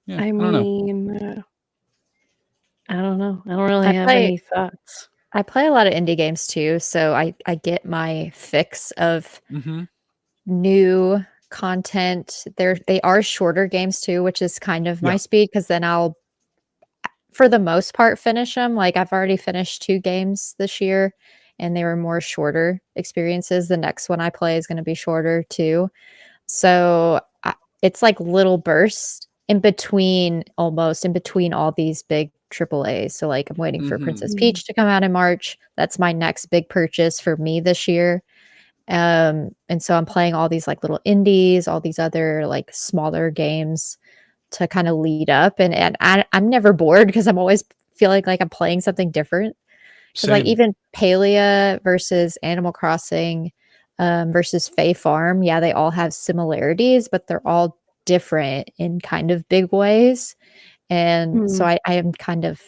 I mean, I don't know. I don't really have any thoughts. I play a lot of indie games too, so I get my fix of new content. They are shorter games too, which is kind of my speed, because then I'll, for the most part, finish them. Like I've already finished 2 games this year, and they were more shorter experiences. The next one I play is going to be shorter too. So it's like little bursts in between all these big AAAs. So like I'm waiting for Princess Peach to come out in March. That's my next big purchase for me this year. And so I'm playing all these like little indies, all these other like smaller games to kind of lead up. And I'm never bored because I'm always feeling like I'm playing something different. Because like even Palia versus Animal Crossing versus Fay Farm, they all have similarities, but they're all different in kind of big ways. And so I am kind of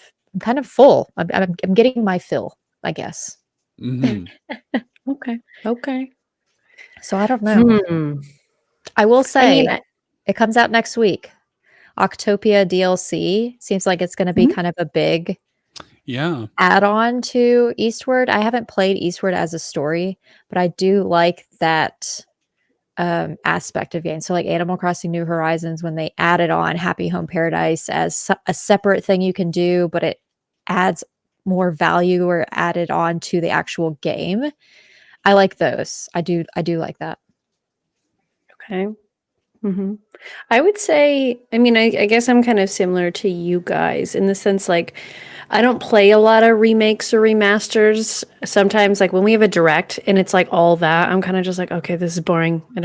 full. I'm getting my fill, I guess. Okay. So I don't know. I will say it comes out next week. Octopia DLC seems like it's going to be kind of a big add-on to Eastward. I haven't played Eastward as a story, but I do like that aspect of games. So like Animal Crossing New Horizons, when they added on Happy Home Paradise as a separate thing you can do, but it adds more value or added on to the actual game. I like those. I do like that. Okay. I would say, I mean, I guess I'm kind of similar to you guys in the sense, like, I don't play a lot of remakes or remasters. Sometimes, like when we have a direct and it's like all that, I'm kind of just like, okay, this is boring. I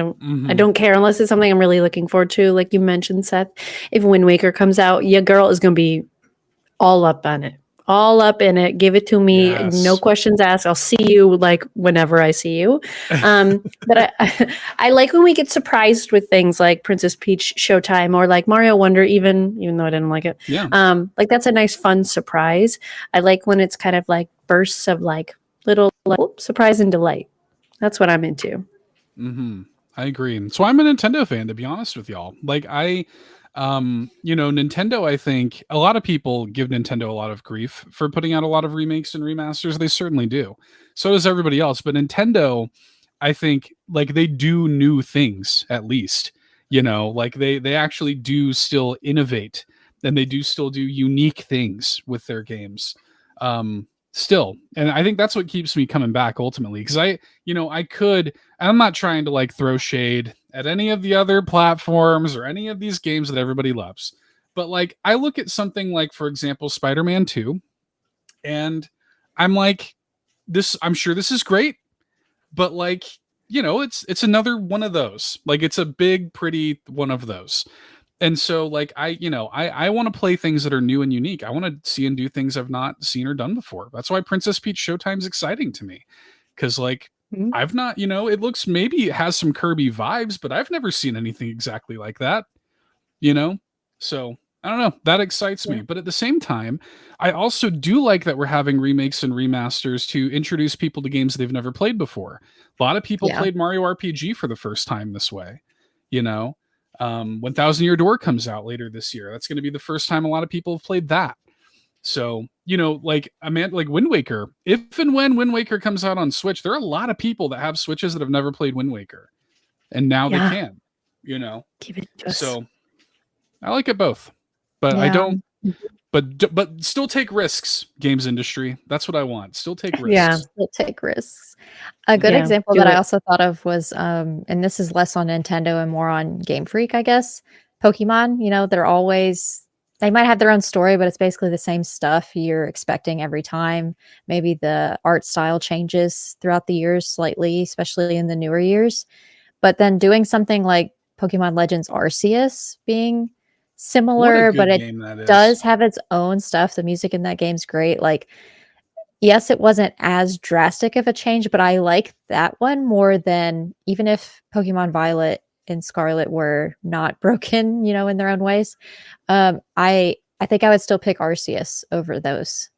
don't care unless it's something I'm really looking forward to. Like you mentioned, Seth, if Wind Waker comes out, your girl is going to be all up on it. All up in it. Give it to me. Yes. No questions asked. I'll see you like whenever I see you. But I like when we get surprised with things like Princess Peach Showtime or like Mario Wonder, even though I didn't like it. Yeah. Like that's a nice fun surprise. I like when it's kind of like bursts of like little surprise and delight. That's what I'm into. I agree. So I'm a Nintendo fan, to be honest with y'all. Like Nintendo, I think a lot of people give Nintendo a lot of grief for putting out a lot of remakes and remasters. They certainly do. So does everybody else. But Nintendo, I think, like they do new things at least. Like they actually do still innovate, and they do still do unique things with their games. Still, and I think that's what keeps me coming back ultimately, because I'm not trying to like throw shade at any of the other platforms or any of these games that everybody loves, but like I look at something like, for example, Spider-Man 2, and I'm like, I'm sure this is great, but like, it's another one of those. Like it's a big, pretty one of those. And so like I want to play things that are new and unique. I want to see and do things I've not seen or done before. That's why Princess Peach Showtime is exciting to me. Cause like I've not, it looks, maybe it has some Kirby vibes, but I've never seen anything exactly like that, So I don't know. That excites me. But at the same time, I also do like that we're having remakes and remasters to introduce people to games they've never played before. A lot of people played Mario RPG for the first time this way, 1000 Year Door comes out later this year. That's going to be the first time a lot of people have played that. So, like Wind Waker, if and when Wind Waker comes out on Switch, there are a lot of people that have Switches that have never played Wind Waker, and now they can, Give it to us. So I like it both. But I don't. But still take risks, games industry. That's what I want. Still take risks. Yeah. Still take risks. A good example that I also thought of was, and this is less on Nintendo and more on Game Freak, I guess. Pokemon, you know, they might have their own story, but it's basically the same stuff you're expecting every time. Maybe the art style changes throughout the years slightly, especially in the newer years. But then doing something like Pokemon Legends Arceus being similar, but it does have its own stuff. The music in that game's great. Like, yes, it wasn't as drastic of a change, but I like that one more than, even if Pokemon Violet and Scarlet were not broken, you know, in their own ways. I think I would still pick Arceus over those.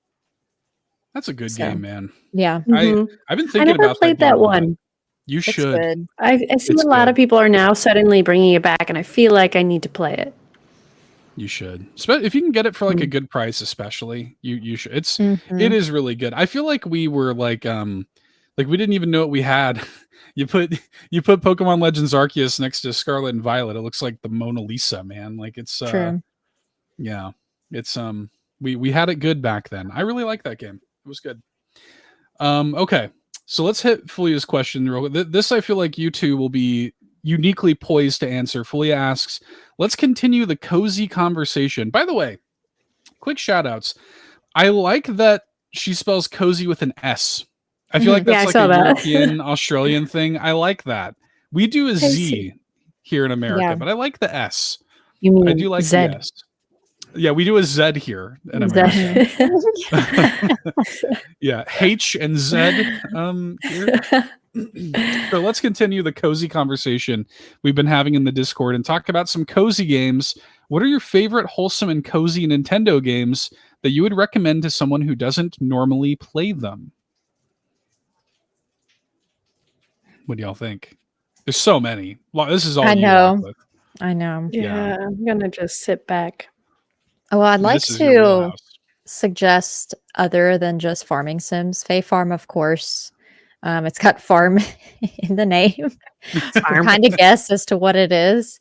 That's a good game, man. Yeah. I've been thinking about played that one. You should. I see a lot of people are now suddenly bringing it back, and I feel like I need to play it. You should. If you can get it for like a good price, especially, you should. It is really good. I feel like we were like we didn't even know what we had. You put Pokemon Legends Arceus next to Scarlet and Violet. It looks like the Mona Lisa, man. Like it's true. Yeah. It's we had it good back then. I really like that game. It was good. Okay. So let's hit Fulia's question real quick. This I feel like you two will be uniquely poised to answer. Fulia asks, let's continue the cozy conversation. By the way, quick shout outs. I like that she spells cozy with an S. I feel like that's like a European, Australian thing. I like that. We do a Z here in America, but I like the S. You mean I do like Z? the S. Yeah, we do a Z here in America. Yeah, H and Z here. So let's continue the cozy conversation we've been having in the Discord and talk about some cozy games. What are your favorite wholesome and cozy Nintendo games that you would recommend to someone who doesn't normally play them? What do y'all think? There's so many. Well, this is all I you know. with. I know. Yeah, I'm gonna just sit back. Oh, well, I'd like to suggest other than just farming sims. Fay Farm, of course. It's got farm in the name. Kind of guess as to what it is.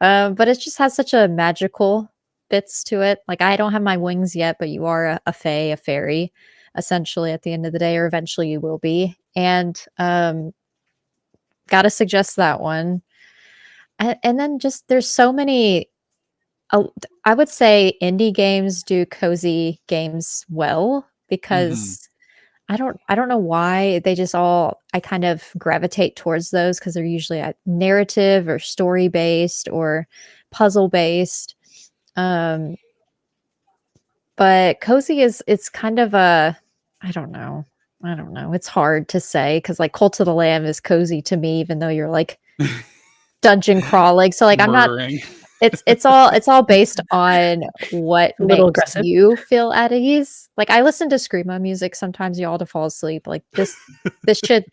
But it just has such a magical bits to it. Like, I don't have my wings yet, but you are a fae, a fairy, essentially, at the end of the day, or eventually you will be. And gotta suggest that one. And then just there's so many. I would say indie games do cozy games well because I don't know why they just I kind of gravitate towards those because they're usually narrative or story based or puzzle based. But cozy it's kind of I don't know. It's hard to say because like Cult of the Lamb is cozy to me, even though you're like dungeon crawling. So like Murdering. I'm not. It's all based on what makes you feel at ease. Like I listen to screamo music sometimes, y'all, to fall asleep. Like this should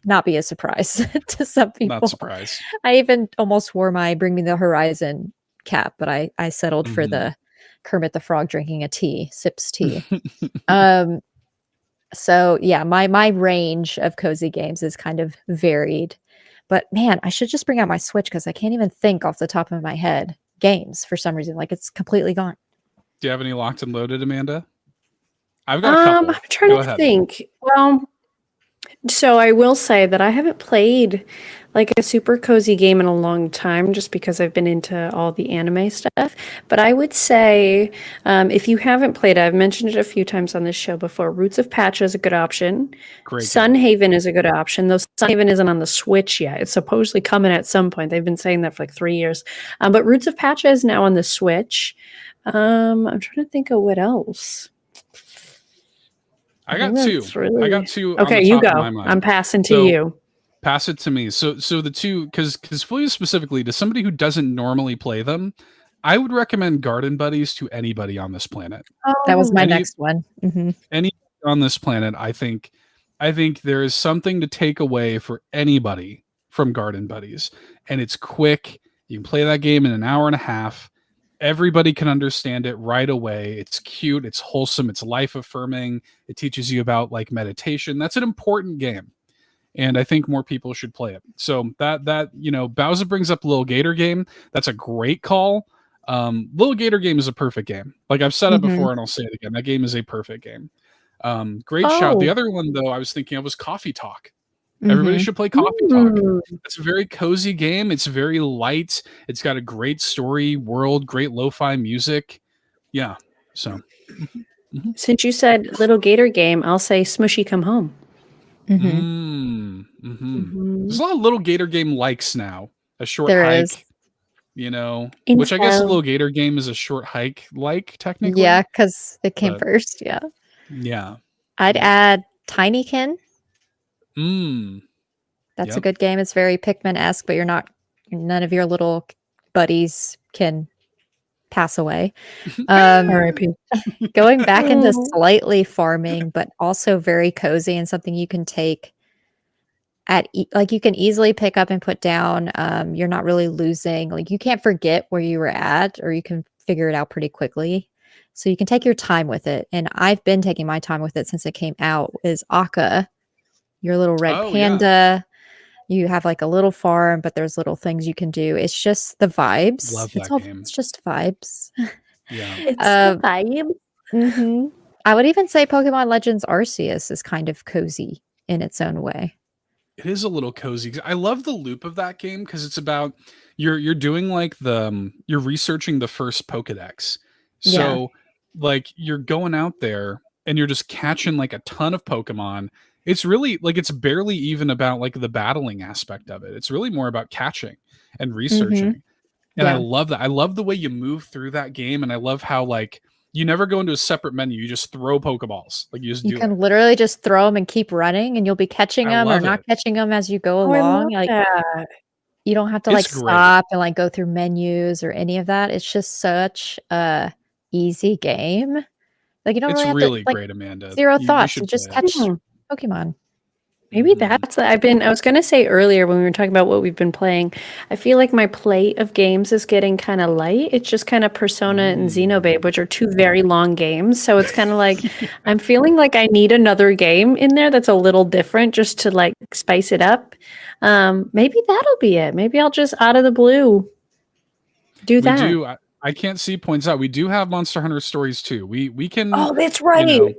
not be a surprise to some people. Not surprised. I even almost wore my Bring Me the Horizon cap, but I settled for the Kermit the Frog drinking a tea, sips tea. So yeah, my range of cozy games is kind of varied. But man, I should just bring out my Switch because I can't even think off the top of my head games for some reason. Like it's completely gone. Do you have any locked and loaded, Amanda? I've got a couple. I'm trying to think. Well, so I will say that I haven't played like a super cozy game in a long time just because I've been into all the anime stuff. But I would say if you haven't played it, I've mentioned it a few times on this show before. Roots of Pacha is a good option. Great. Sunhaven is a good option, though Sunhaven isn't on the Switch yet. It's supposedly coming at some point. They've been saying that for like 3 years. But Roots of Pacha is now on the Switch. I'm trying to think of what else. I got two. I got two. Okay, you go. I'm passing to you. Pass it to me. So the two, because Fulia specifically, to somebody who doesn't normally play them, I would recommend Garden Buddies to anybody on this planet. That was my next one. Any on this planet, I think there is something to take away for anybody from Garden Buddies, and it's quick. You can play that game in an hour and a half. Everybody can understand it right away. It's cute. It's wholesome. It's life affirming. It teaches you about like meditation. That's an important game. And I think more people should play it. So that Bowsah brings up Lil Gator game. That's a great call. Little Gator game is a perfect game. Like I've said it before and I'll say it again. That game is a perfect game. Great shout. The other one though I was thinking of was Coffee Talk. Everybody should play Coffee Talk. It's a very cozy game. It's very light. It's got a great story world, great lo-fi music. Yeah. So since you said Little Gator game, I'll say Smushy Come Home. There's a lot of Little Gator game likes now. A short hike, you know, which I guess a Little Gator game is a short hike like technically. Yeah, because it came first. Yeah. Yeah. I'd add Tinykin. That's Yep. a good game. It's very Pikmin-esque, but none of your little buddies can pass away. R.I.P. Going back into slightly farming, but also very cozy and something you can take like you can easily pick up and put down. You're not really losing. Like you can't forget where you were at, or you can figure it out pretty quickly. So you can take your time with it. And I've been taking my time with it since it came out. Is Akka, your little red panda. Yeah. You have like a little farm, but there's little things you can do. It's just the vibes. Love that game. It's just vibes. Yeah. It's the vibe. I would even say Pokemon Legends Arceus is kind of cozy in its own way. It is a little cozy. I love the loop of that game because it's about you're doing like you're researching the first Pokedex. So like you're going out there and you're just catching like a ton of Pokemon. It's really like it's barely even about like the battling aspect of it. It's really more about catching and researching. And I love that. I love the way you move through that game, and I love how like you never go into a separate menu. You just throw Pokeballs. Like you can literally just throw them and keep running, and you'll be catching them or not catching them as you go along. Like you don't have to like stop and like go through menus or any of that. It's just such a easy game. Like you don't it's really have to, great, Amanda. Zero thoughts. You just catch Pokemon. Maybe that's I was going to say earlier when we were talking about what we've been playing, I feel like my plate of games is getting kind of light. It's just kind of Persona and Xenobabe, which are two very long games. So it's kind of like I'm feeling like I need another game in there that's a little different just to like spice it up. Maybe that'll be it. Maybe I'll just out of the blue do that. I can't see points out. We do have Monster Hunter Stories too. We can. Oh, that's right.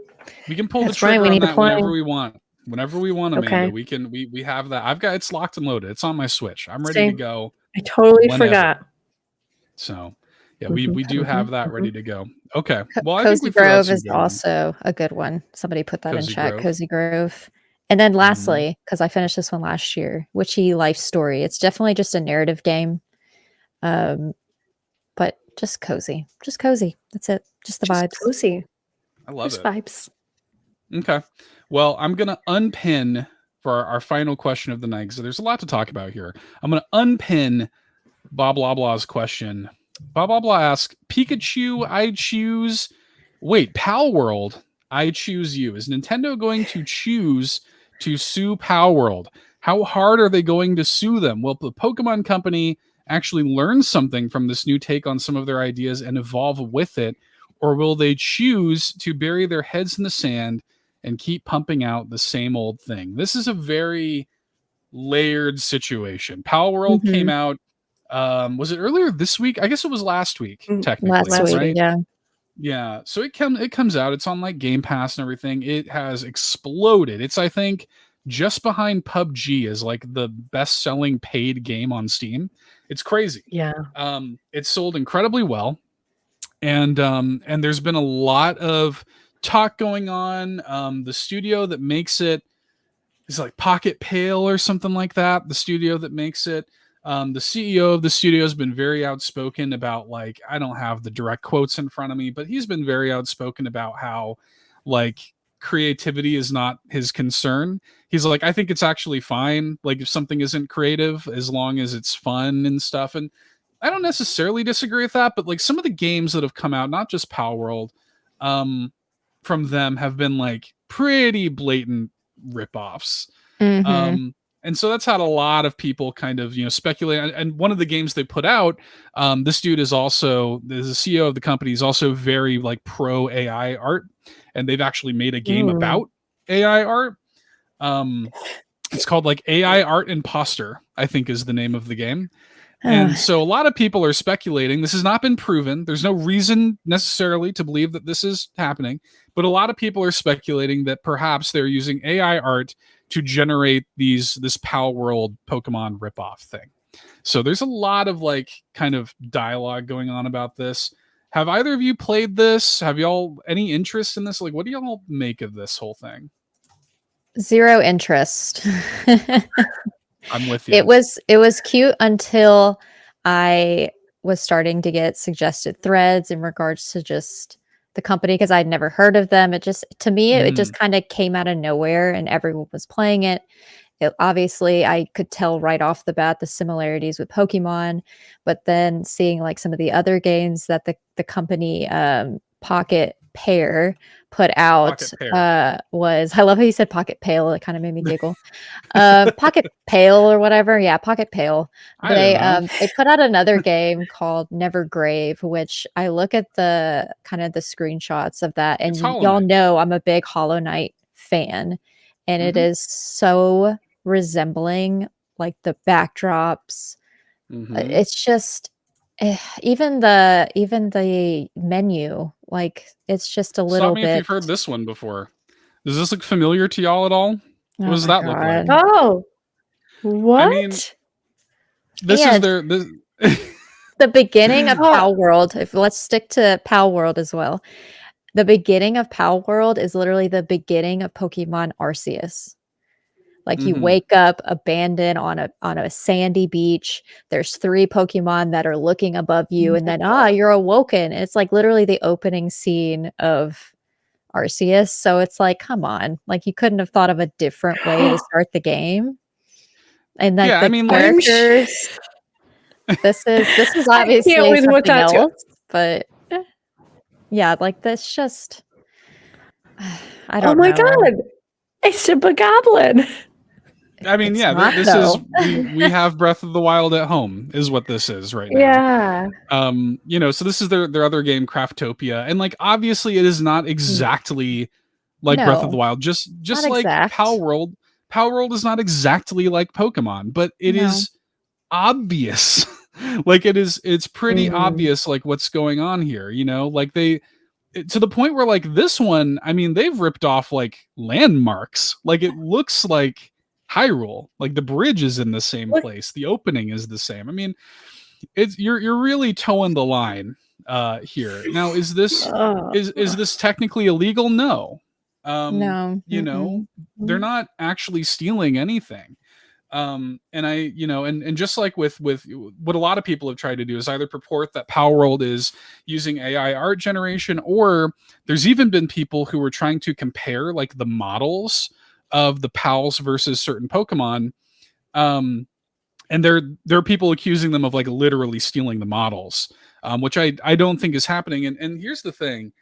We can pull the trigger on that whenever we want. Whenever we want, Amanda, we can. We have that. It's locked and loaded. It's on my Switch. I'm ready to go. I totally forgot. So, yeah, we do have that ready to go. Okay. Well, Cozy Grove is also a good one. Somebody put that in chat. Cozy Grove. And then lastly, because I finished this one last year, Witchy Life Story. It's definitely just a narrative game, but just cozy. Just cozy. That's it. Just the vibes. Cozy. I love it. Vibes. Okay. Well, I'm going to unpin for our final question of the night, because there's a lot to talk about here. I'm going to unpin BobLoblaw's question. BobLoblaw asks, Pikachu, I choose... Wait, Palworld, I choose you. Is Nintendo going to choose to sue Palworld? How hard are they going to sue them? Will the Pokemon Company actually learn something from this new take on some of their ideas and evolve with it? Or will they choose to bury their heads in the sand and keep pumping out the same old thing? This is a very layered situation. Palworld came out, was it earlier this week? I guess it was last week, technically. Last week, right? yeah. Yeah, so it comes out. It's on like Game Pass and everything. It has exploded. It's, I think, just behind PUBG as like the best-selling paid game on Steam. It's crazy. Yeah. It sold incredibly well. And there's been a lot of talk going on. The studio that makes it is like Pocket Pale or something like that. The studio that makes it. The CEO of the studio has been very outspoken about, like, I don't have the direct quotes in front of me, but he's been very outspoken about how like creativity is not his concern. He's like, I think it's actually fine. Like if something isn't creative, as long as it's fun and stuff. And I don't necessarily disagree with that, but like some of the games that have come out, not just Palworld, from them have been like pretty blatant ripoffs. And so that's had a lot of people kind of, speculate. And one of the games they put out, this dude is also, the CEO of the company is also very like pro AI art. And they've actually made a game about AI art. It's called like AI Art Imposter, I think is the name of the game. And so a lot of people are speculating. This has not been proven. There's no reason necessarily to believe that this is happening, but a lot of people are speculating that perhaps they're using AI art to generate this Palworld Pokemon ripoff thing. So there's a lot of like kind of dialogue going on about this. Have either of you played this? Have y'all any interest in this? Like, what do y'all make of this whole thing? Zero interest. I'm with you. It was cute until I was starting to get suggested threads in regards to just the company, because I'd never heard of them. It just, to me, it just kind of came out of nowhere and everyone was playing it. Obviously, I could tell right off the bat the similarities with Pokemon, but then seeing like some of the other games that the company Pocket Pair put out was, I love how you said Pocket Pale. It kind of made me giggle. Pocket Pale or whatever. Yeah, Pocket Pale. They put out another game called Nevergrave, which I look at the kind of the screenshots of that, and y'all know I'm a big Hollow Knight fan, and it is so resembling like the backdrops. It's just even the menu, like it's just a little bit. If you've heard this one before. Does this look familiar to y'all at all? What does that look like? Oh, what? I mean, this is their the beginning of Palworld. Let's stick to Palworld as well. The beginning of Palworld is literally the beginning of Pokemon Arceus. Like you wake up abandoned on a sandy beach. There's 3 Pokemon that are looking above you, and then you're awoken. It's like literally the opening scene of Arceus. So it's like, come on, like you couldn't have thought of a different way to start the game. And like characters, this is obviously something else, but yeah, like this just I don't know. Oh my god, it's a Bogoblin. I mean, this is we have Breath of the Wild at home is what this is right now. Yeah. So this is their other game, Craftopia, and like obviously it is not exactly like Breath of the Wild, just like Palworld. Palworld is not exactly like Pokemon, but it is obvious. Like it's pretty obvious like what's going on here, like to the point where like this one, I mean, they've ripped off like landmarks. Like it looks like Hyrule, like the bridge is in the same place, the opening is the same. I mean, you're really towing the line here. Now, is this is this technically illegal? No. No. They're not actually stealing anything. And I, and just like with what a lot of people have tried to do is either purport that Palworld is using AI art generation, or there's even been people who were trying to compare like the models of the pals versus certain Pokemon. And there are people accusing them of like literally stealing the models, which I don't think is happening. And here's the thing.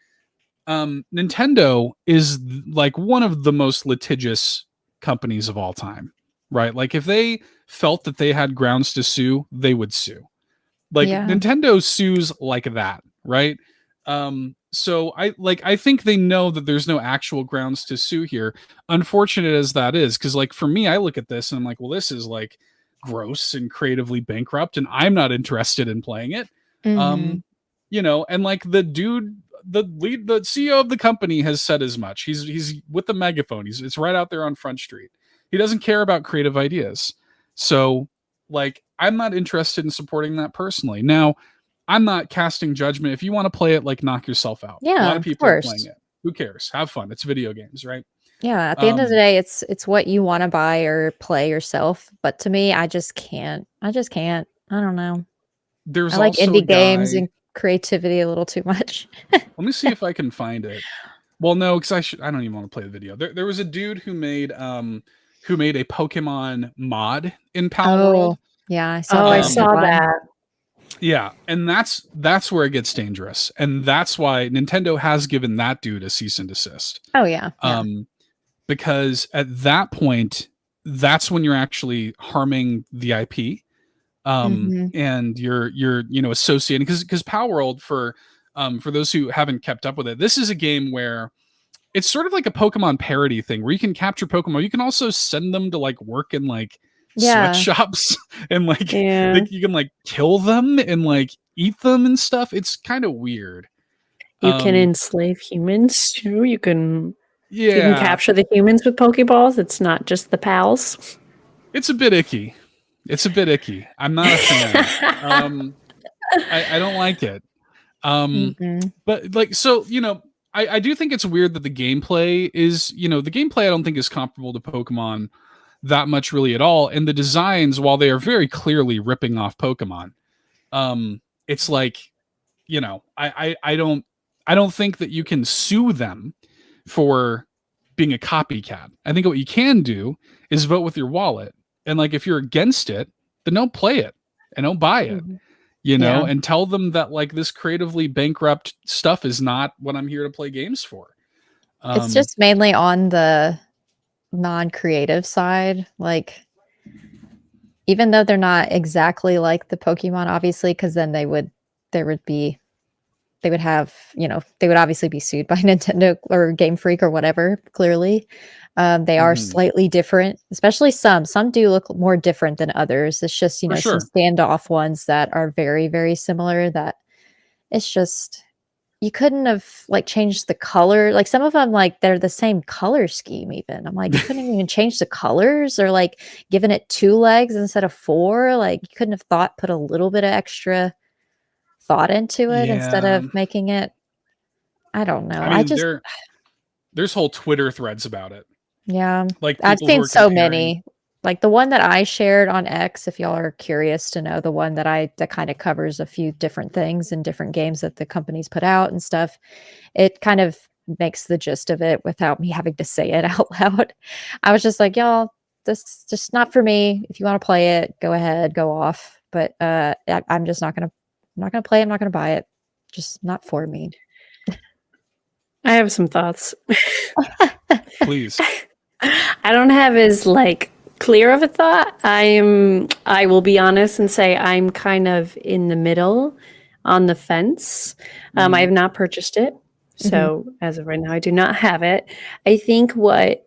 Nintendo is like one of the most litigious companies of all time, right? Like if they felt that they had grounds to sue, they would sue. Like Nintendo sues like that, right? So I think they know that there's no actual grounds to sue here. Unfortunate as that is, because like for me, I look at this and I'm like, well, this is like gross and creatively bankrupt, and I'm not interested in playing it. And like the dude, the CEO of the company has said as much. He's with the megaphone. It's right out there on Front Street. He doesn't care about creative ideas. So like I'm not interested in supporting that personally. Now, I'm not casting judgment. If you want to play it, like knock yourself out. Yeah, a lot of people are playing it. Who cares? Have fun. It's video games, right? Yeah, at the end of the day, it's what you want to buy or play yourself. But to me, I just can't. I don't know. I like indie games and creativity a little too much. Let me see if I can find it. Well, no, because I don't even want to play the video. There was a dude who made a Pokemon mod in Palworld. Yeah, I saw that. Yeah, and that's where it gets dangerous, and that's why Nintendo has given that dude a cease and desist. Oh yeah. Because at that point, that's when you're actually harming the IP, and you're associating because Palworld for those who haven't kept up with it, this is a game where it's sort of like a Pokemon parody thing where you can capture Pokemon. You can also send them to like work in like sweatshops and like you can like kill them and like eat them and stuff. It's kind of weird. You can enslave humans too. You can capture the humans with Pokeballs. It's not just the pals. It's a bit icky. I'm not a fan. I don't like it. But like, so, you know, I do think it's weird that the gameplay is, you know, the gameplay I don't think is comparable to Pokemon that much really at all. And the designs, while they are very clearly ripping off Pokemon, it's like, you know, I don't think that you can sue them for being a copycat. I think what you can do is vote with your wallet. And like, if you're against it, then don't play it and don't buy it, you know, and tell them that like this creatively bankrupt stuff is not what I'm here to play games for. It's just mainly on the non-creative side. Like, even though they're not exactly like the Pokemon, obviously, because then they would have, you know, they would obviously be sued by Nintendo or Game Freak or whatever, clearly. They are slightly different, especially some do look more different than others. It's just, you know, some standoff ones that are very, very similar that it's just, you couldn't have like changed the color. Like some of them, like they're the same color scheme even. I'm like, you couldn't even change the colors or like given it 2 legs instead of 4. Like you couldn't have put a little bit of extra thought into it instead of making it, I don't know. I mean, there's whole Twitter threads about it. Yeah. Like I've seen so many. Like the one that I shared on X, if y'all are curious to know, the one that kind of covers a few different things and different games that the companies put out and stuff. It kind of makes the gist of it without me having to say it out loud. I was just like, y'all, this is just not for me. If you want to play it, go ahead, go off. But I'm just not gonna play it. I'm not gonna buy it. Just not for me. I have some thoughts. Please. I don't have as like clear of a thought. I will be honest and say I'm kind of in the middle, on the fence. I have not purchased it. So as of right now, I do not have it. I think what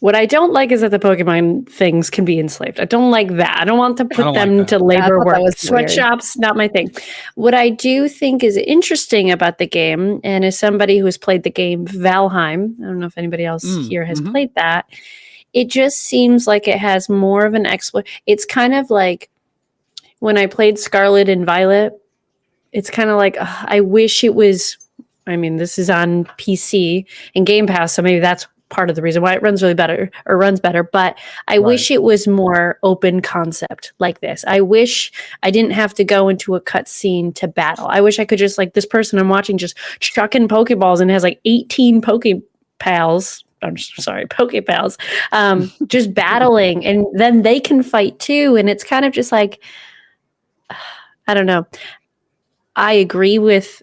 I don't like is that the Pokemon things can be enslaved. I don't like that. I don't want to put them to labor work. Sweatshops, not my thing. What I do think is interesting about the game, and as somebody who has played the game Valheim, I don't know if anybody else here has played that, it just seems like it has more of an It's kind of like when I played Scarlet and Violet, it's kind of like, I wish it was, I mean, this is on PC and Game Pass, so maybe that's part of the reason why it runs better, but I wish it was more open concept like this. I wish I didn't have to go into a cutscene to battle. I wish I could just, like, this person I'm watching just chucking Pokeballs and has like 18 Pokepals, just battling, and then they can fight too. And it's kind of just like, I don't know. I agree with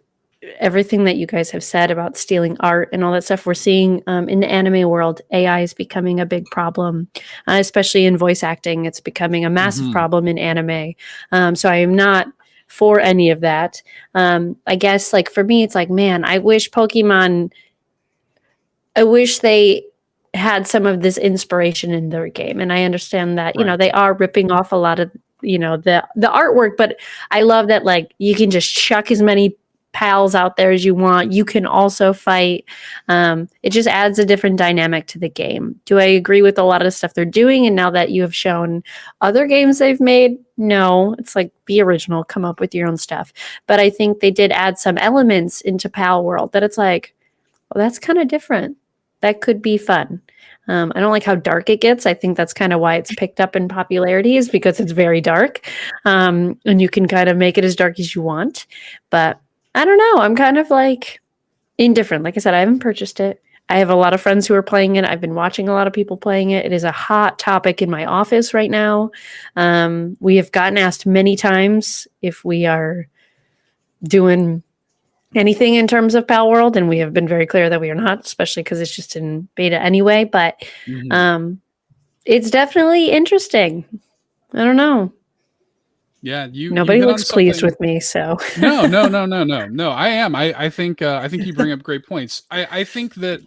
everything that you guys have said about stealing art and all that stuff. We're seeing in the anime world, AI is becoming a big problem, especially in voice acting. It's becoming a massive problem in anime. So I am not for any of that. I guess, like, for me, it's like, man, I wish they had some of this inspiration in their game. And I understand that, you know, they are ripping off a lot of, you know, the artwork, but I love that, like, you can just chuck as many pals out there as you want. You can also fight. It just adds a different dynamic to the game. Do I agree with a lot of the stuff they're doing? And now that you have shown other games they've made, no, it's like, be original, come up with your own stuff. But I think they did add some elements into Palworld that it's like, well, that's kind of different. That could be fun. I don't like how dark it gets. I think that's kind of why it's picked up in popularity, is because it's very dark. And you can kind of make it as dark as you want. But I don't know. I'm kind of like indifferent. Like I said, I haven't purchased it. I have a lot of friends who are playing it. I've been watching a lot of people playing it. It is a hot topic in my office right now. We have gotten asked many times if we are doing anything in terms of Palworld, and we have been very clear that we are not, especially because it's just in beta anyway. But it's definitely interesting. I don't know. Yeah, nobody looks pleased with me, so no. I am. I think you bring up great points. I think that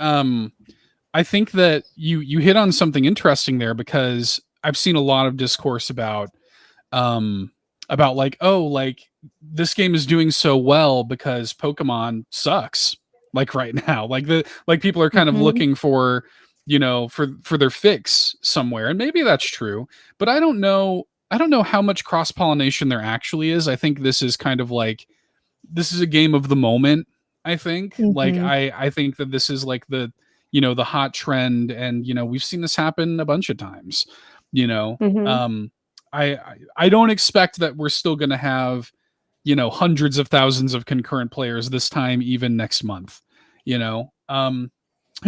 you hit on something interesting there, because I've seen a lot of discourse about like, oh, like this game is doing so well because Pokemon sucks like right now. Like people are kind of looking for, you know, for their fix somewhere. And maybe that's true, but I don't know how much cross-pollination there actually is. I think this is kind of like, this is a game of the moment. I think like I think that this is like the, you know, the hot trend, and you know, we've seen this happen a bunch of times, you know. I don't expect that we're still going to have, you know, hundreds of thousands of concurrent players this time, even next month, you know. Who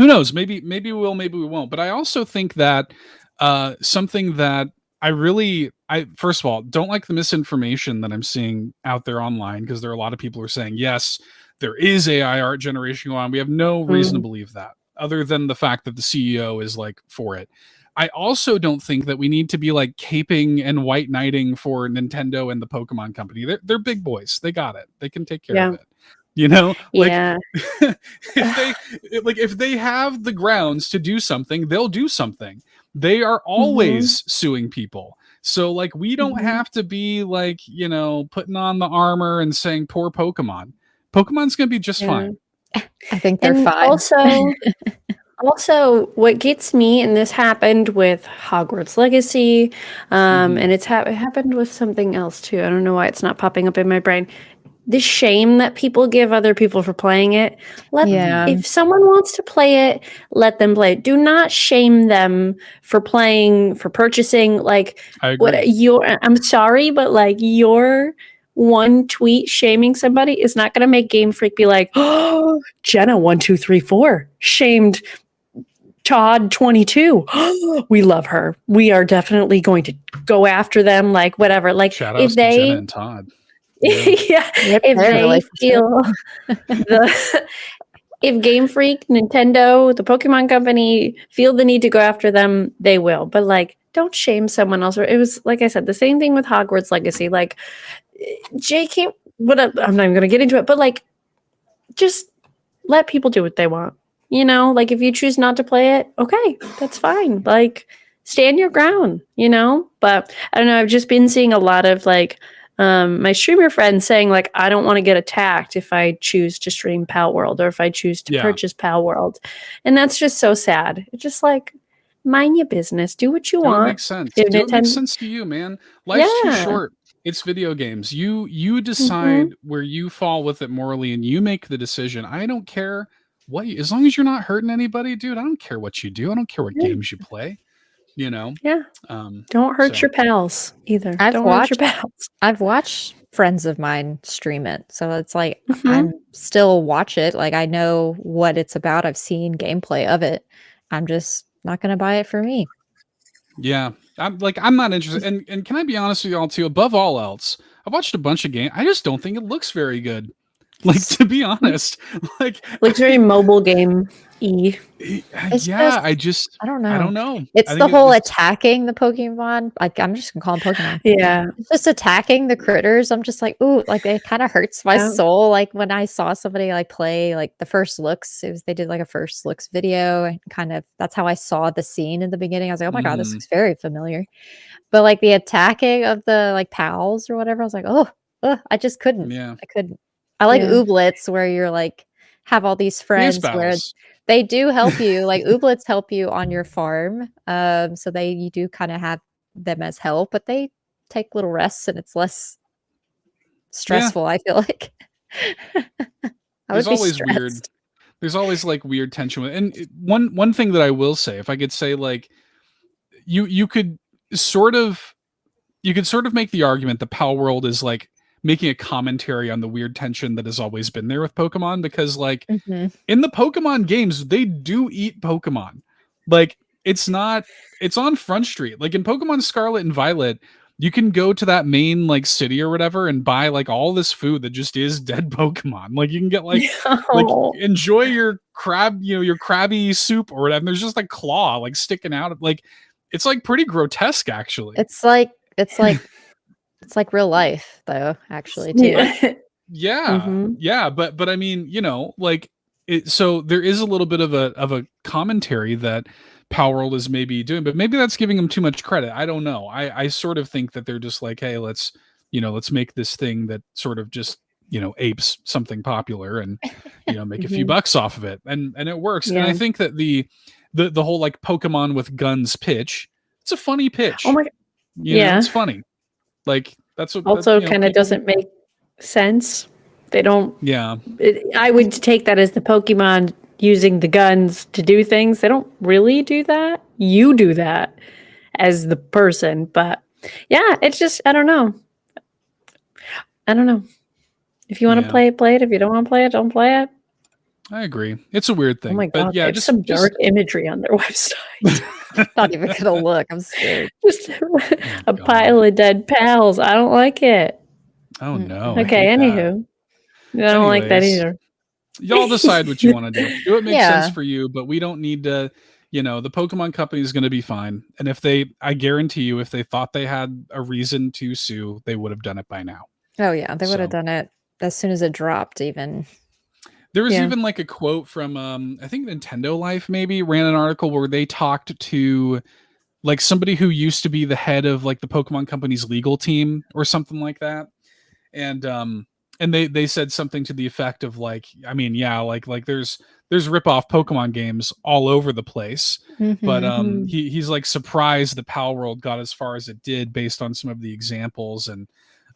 knows, maybe we will, maybe we won't. But I also think that something that I first of all don't like the misinformation that I'm seeing out there online, because there are a lot of people who are saying, yes, there is AI art generation going on. We have no reason to believe that, other than the fact that the CEO is like for it. I also don't think that we need to be like caping and white knighting for Nintendo and the Pokemon company. They're big boys. They got it. They can take care of it. You know, like if they have the grounds to do something, they'll do something. They are always suing people. So like, we don't have to be like, you know, putting on the armor and saying poor Pokemon. Pokemon's going to be just fine. I think they're fine. Also, what gets me, and this happened with Hogwarts Legacy, and it happened with something else too. I don't know why it's not popping up in my brain. The shame that people give other people for playing it. If someone wants to play it, let them play it. Do not shame them for playing, for purchasing. Like, I agree. I'm sorry, but like, your one tweet shaming somebody is not going to make Game Freak be like, oh, Jenna1234 shamed Todd 22. We love her. We are definitely going to go after them. Like, whatever. Like, shout out to Jenna and Todd. If they feel if Game Freak, Nintendo, the Pokemon Company feel the need to go after them, they will. But like, don't shame someone else. It was, like I said, the same thing with Hogwarts Legacy. Like, JK, I'm not even going to get into it, but like, just let people do what they want. You know, like if you choose not to play it, okay, that's fine. Like, stand your ground, you know? But I don't know, I've just been seeing a lot of like, my streamer friends saying like, I don't want to get attacked if I choose to stream Palworld, or if I choose to purchase Palworld. And that's just so sad. It's just like, mind your business. Do what you want. It makes sense. Do it makes sense to you, man. Life's too short. It's video games. You decide where you fall with it morally, and you make the decision. I don't care as long as you're not hurting anybody, dude. I don't care what you do. I don't care what games you play. You know? Yeah. Don't hurt your pals either. I've watched friends of mine stream it. So it's like, I'm still watch it. Like, I know what it's about. I've seen gameplay of it. I'm just not going to buy it for me. Yeah. I'm not interested. And can I be honest with y'all too? Above all else, I've watched a bunch of games. I just don't think it looks very good. Like, to be honest, like, looks very mobile game. I don't know. It's the whole attacking the Pokemon. Like, I'm just gonna call them Pokemon. Yeah. It's just attacking the critters. I'm just like, ooh, like it kind of hurts my soul. Like when I saw somebody like play like the first looks, they did like a first looks video, and kind of that's how I saw the scene in the beginning. I was like, oh my god, this looks very familiar. But like the attacking of the like pals or whatever, I was like, oh, I just couldn't. Yeah. I couldn't. I like Ooblets, where you're like have all these friends where they do help you. Like Ooblets help you on your farm. So you do kind of have them as help, but they take little rests and it's less stressful. I feel like there's always weird. There's always like weird tension with, and one thing that I will say, if I could say, like, you could sort of make the argument that Palworld is like making a commentary on the weird tension that has always been there with Pokemon, because like in the Pokemon games, they do eat Pokemon. Like it's on Front Street. Like in Pokemon Scarlet and Violet, you can go to that main like city or whatever and buy like all this food that just is dead Pokemon. Like you can get like enjoy your crab, your crabby soup or whatever. And there's just like claw like sticking out. Like it's like pretty grotesque actually. It's like real life though, actually too. Yeah. But I mean, like so there is a little bit of a commentary that Palworld is maybe doing, but maybe that's giving them too much credit. I don't know. I sort of think that they're just like, hey, let's make this thing that sort of just, apes something popular and, make a few bucks off of it. And it works. Yeah. And I think that the whole like Pokemon with guns pitch, it's a funny pitch. Oh my God. It's funny. Like that's what also kind of doesn't make sense. They don't. Yeah. I would take that as the Pokemon using the guns to do things. They don't really do that. You do that as the person. But yeah, it's just, I don't know. If you want to play it, play it. If you don't want to play it, don't play it. I agree. It's a weird thing. Oh my God. But yeah, just some dark imagery on their website. Not even gonna look. I'm scared. Just a pile of dead pals. I don't like it. Oh no. Okay, anywho. I don't like that either. Y'all decide what you want to do. Do what makes sense for you, but we don't need to, the Pokemon company is going to be fine. And I guarantee you, if they thought they had a reason to sue, they would have done it by now. Oh yeah, they would have done it as soon as it dropped even. There was even like a quote from, I think Nintendo Life maybe ran an article where they talked to like somebody who used to be the head of like the Pokemon company's legal team or something like that. And they said something to the effect of like, I mean, yeah, like there's rip-off Pokemon games all over the place, but he's like surprised the Palworld got as far as it did based on some of the examples. And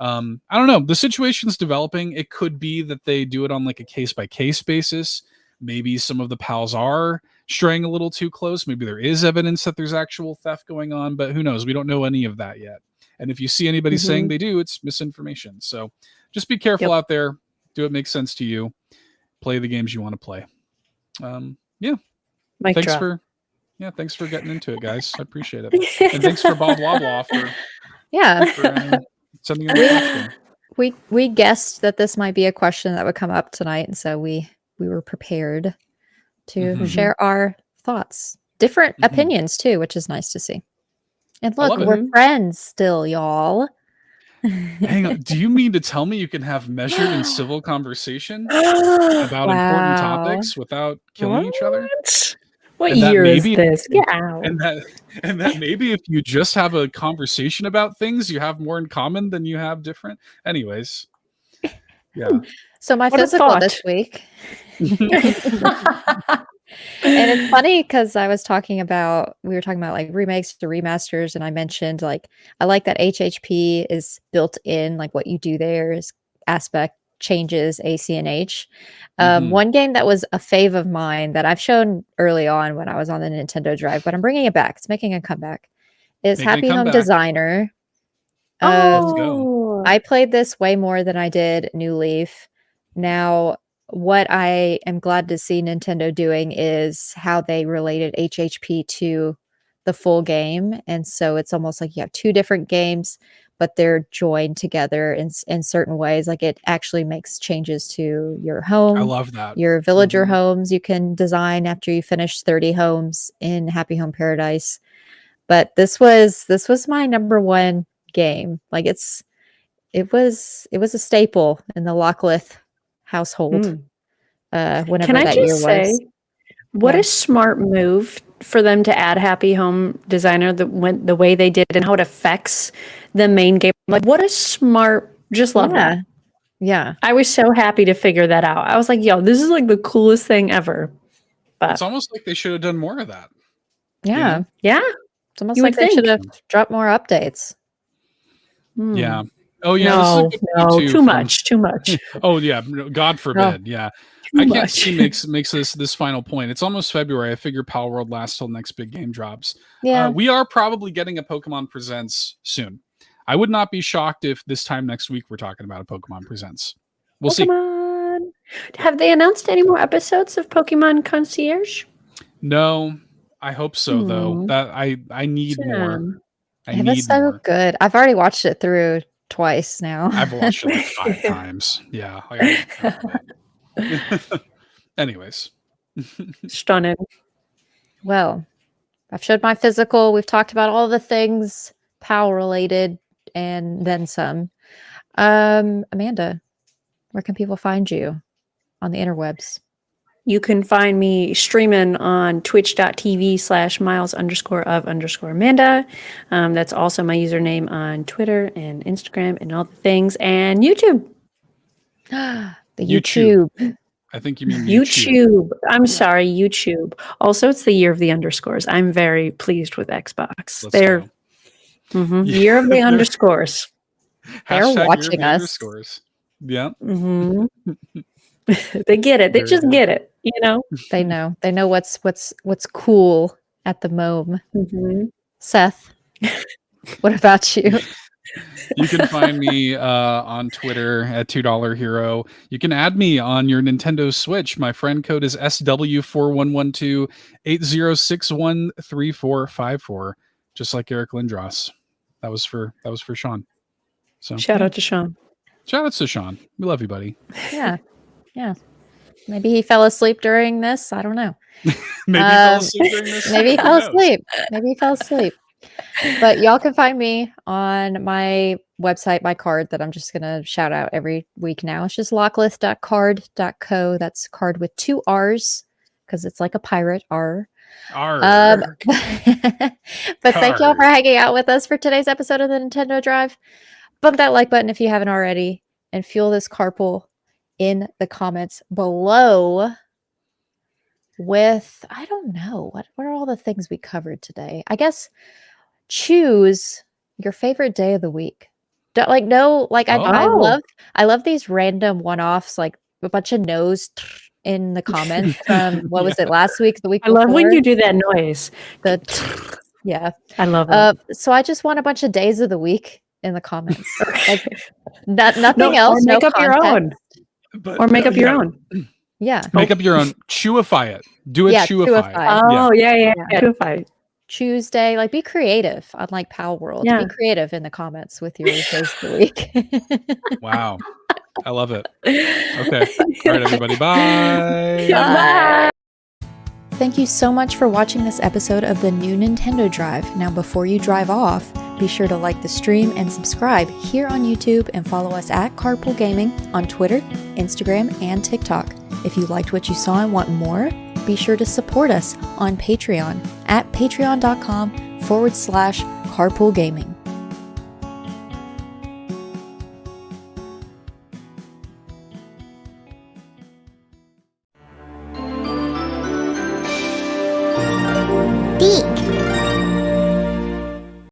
I don't know, the situation's developing. It could be that they do it on like a case-by-case basis. Maybe some of the pals are straying a little too close. Maybe there is evidence that there's actual theft going on, but who knows? We don't know any of that yet. And if you see anybody saying they do, it's misinformation. So just be careful out there. Do what makes sense to you. Play the games you want to play. Thanks for getting into it, guys. I appreciate it. And thanks for BobLoblaw for sending in the question. We guessed that this might be a question that would come up tonight, and so we were prepared to share our thoughts. Different opinions too, which is nice to see. And look, we're friends still, y'all. Hang on. Do you mean to tell me you can have measured and civil conversation about important topics without killing each other? What year is this? Get out. And that maybe if you just have a conversation about things, you have more in common than you have different. Anyways. Yeah. So my physical this week. And it's funny because we were talking about like remakes to remasters, and I mentioned like I like that HHP is built in, like what you do there is aspect changes ACNH. One game that was a fave of mine that I've shown early on when I was on the Nintendo Drive, but I'm bringing it back. It's making a comeback. Is Happy Home Designer. Let's go. I played this way more than I did New Leaf. Now, what I am glad to see Nintendo doing is how they related HHP to the full game. And so it's almost like you have two different games, but they're joined together in certain ways. Like it actually makes changes to your home. I love that. Your villager homes you can design after you finish 30 homes in Happy Home Paradise. But this was my number one game. Like it was a staple in the Locklith household. Whenever Can I that just year say, was. what a smart move for them to add Happy Home Designer the way they did and how it affects the main game. Like, what a smart, just love that. Yeah. I was so happy to figure that out. I was like, yo, this is like the coolest thing ever. But it's almost like they should have done more of that. Yeah. You know? Yeah. It's almost like they should have dropped more updates. Yeah. Oh yeah. No, too much. Oh yeah. God forbid. Yeah. I can't see makes this final point. It's almost February. I figure Palworld lasts till next big game drops. Yeah. We are probably getting a Pokemon Presents soon. I would not be shocked if this time next week we're talking about a Pokemon Presents. We'll see. Have they announced any more episodes of Pokemon Concierge? No, I hope so though. That I need more. It was so good. I've already watched it through twice now. I've watched it like 5 times. Yeah. Anyways. Stunning. Well, I've showed my physical. We've talked about all the things PAL related and then some. Amanda, where can people find you on the interwebs? You can find me streaming on twitch.tv/miles_of_Amanda. That's also my username on Twitter and Instagram and all the things. And YouTube. The YouTube. I think you mean YouTube. I'm sorry, YouTube. Also, it's the year of the underscores. I'm very pleased with Xbox. They're year of the underscores. They're watching us. Underscores. Yeah. They get it. They just get it. You know. They know. They know what's cool at the moment. Seth, what about you? You can find me on Twitter at $2 Hero. You can add me on your Nintendo Switch. My friend code is SW4112-8061-3454. Just like Eric Lindros. That was for Sean. So shout out to Sean. Shout out to Sean. We love you, buddy. Yeah. Maybe he fell asleep during this. I don't know. Maybe he fell asleep during this. Maybe he fell asleep. But y'all can find me on my website, my card that I'm just going to shout out every week now. It's just locklith.card.co. That's card with 2 R's because it's like a pirate. R. But thank y'all for hanging out with us for today's episode of the Nintendo Drive. Bump that like button if you haven't already and fuel this carpool in the comments below with, I don't know, what are all the things we covered today? I guess choose your favorite day of the week. I love these random one-offs, like a bunch of no's in the comments from what was it last week, the week before? I love when you do that noise. Yeah, I love it. So I just want a bunch of days of the week in the comments. Like nothing else. Or make up your own. Or make up your own. Yeah. Make up your own. Chewify it. Do it. Chewify. Oh, yeah. Chewify. Tuesday, like be creative, unlike Palworld. Be creative in the comments with your days of the week. Wow. I love it. Okay. All right, everybody. Bye. Bye. Thank you so much for watching this episode of the new Nintendo Drive. Now, before you drive off, be sure to like the stream and subscribe here on YouTube and follow us at Carpool Gaming on Twitter, Instagram, and TikTok. If you liked what you saw and want more, be sure to support us on Patreon at patreon.com/Carpool Gaming.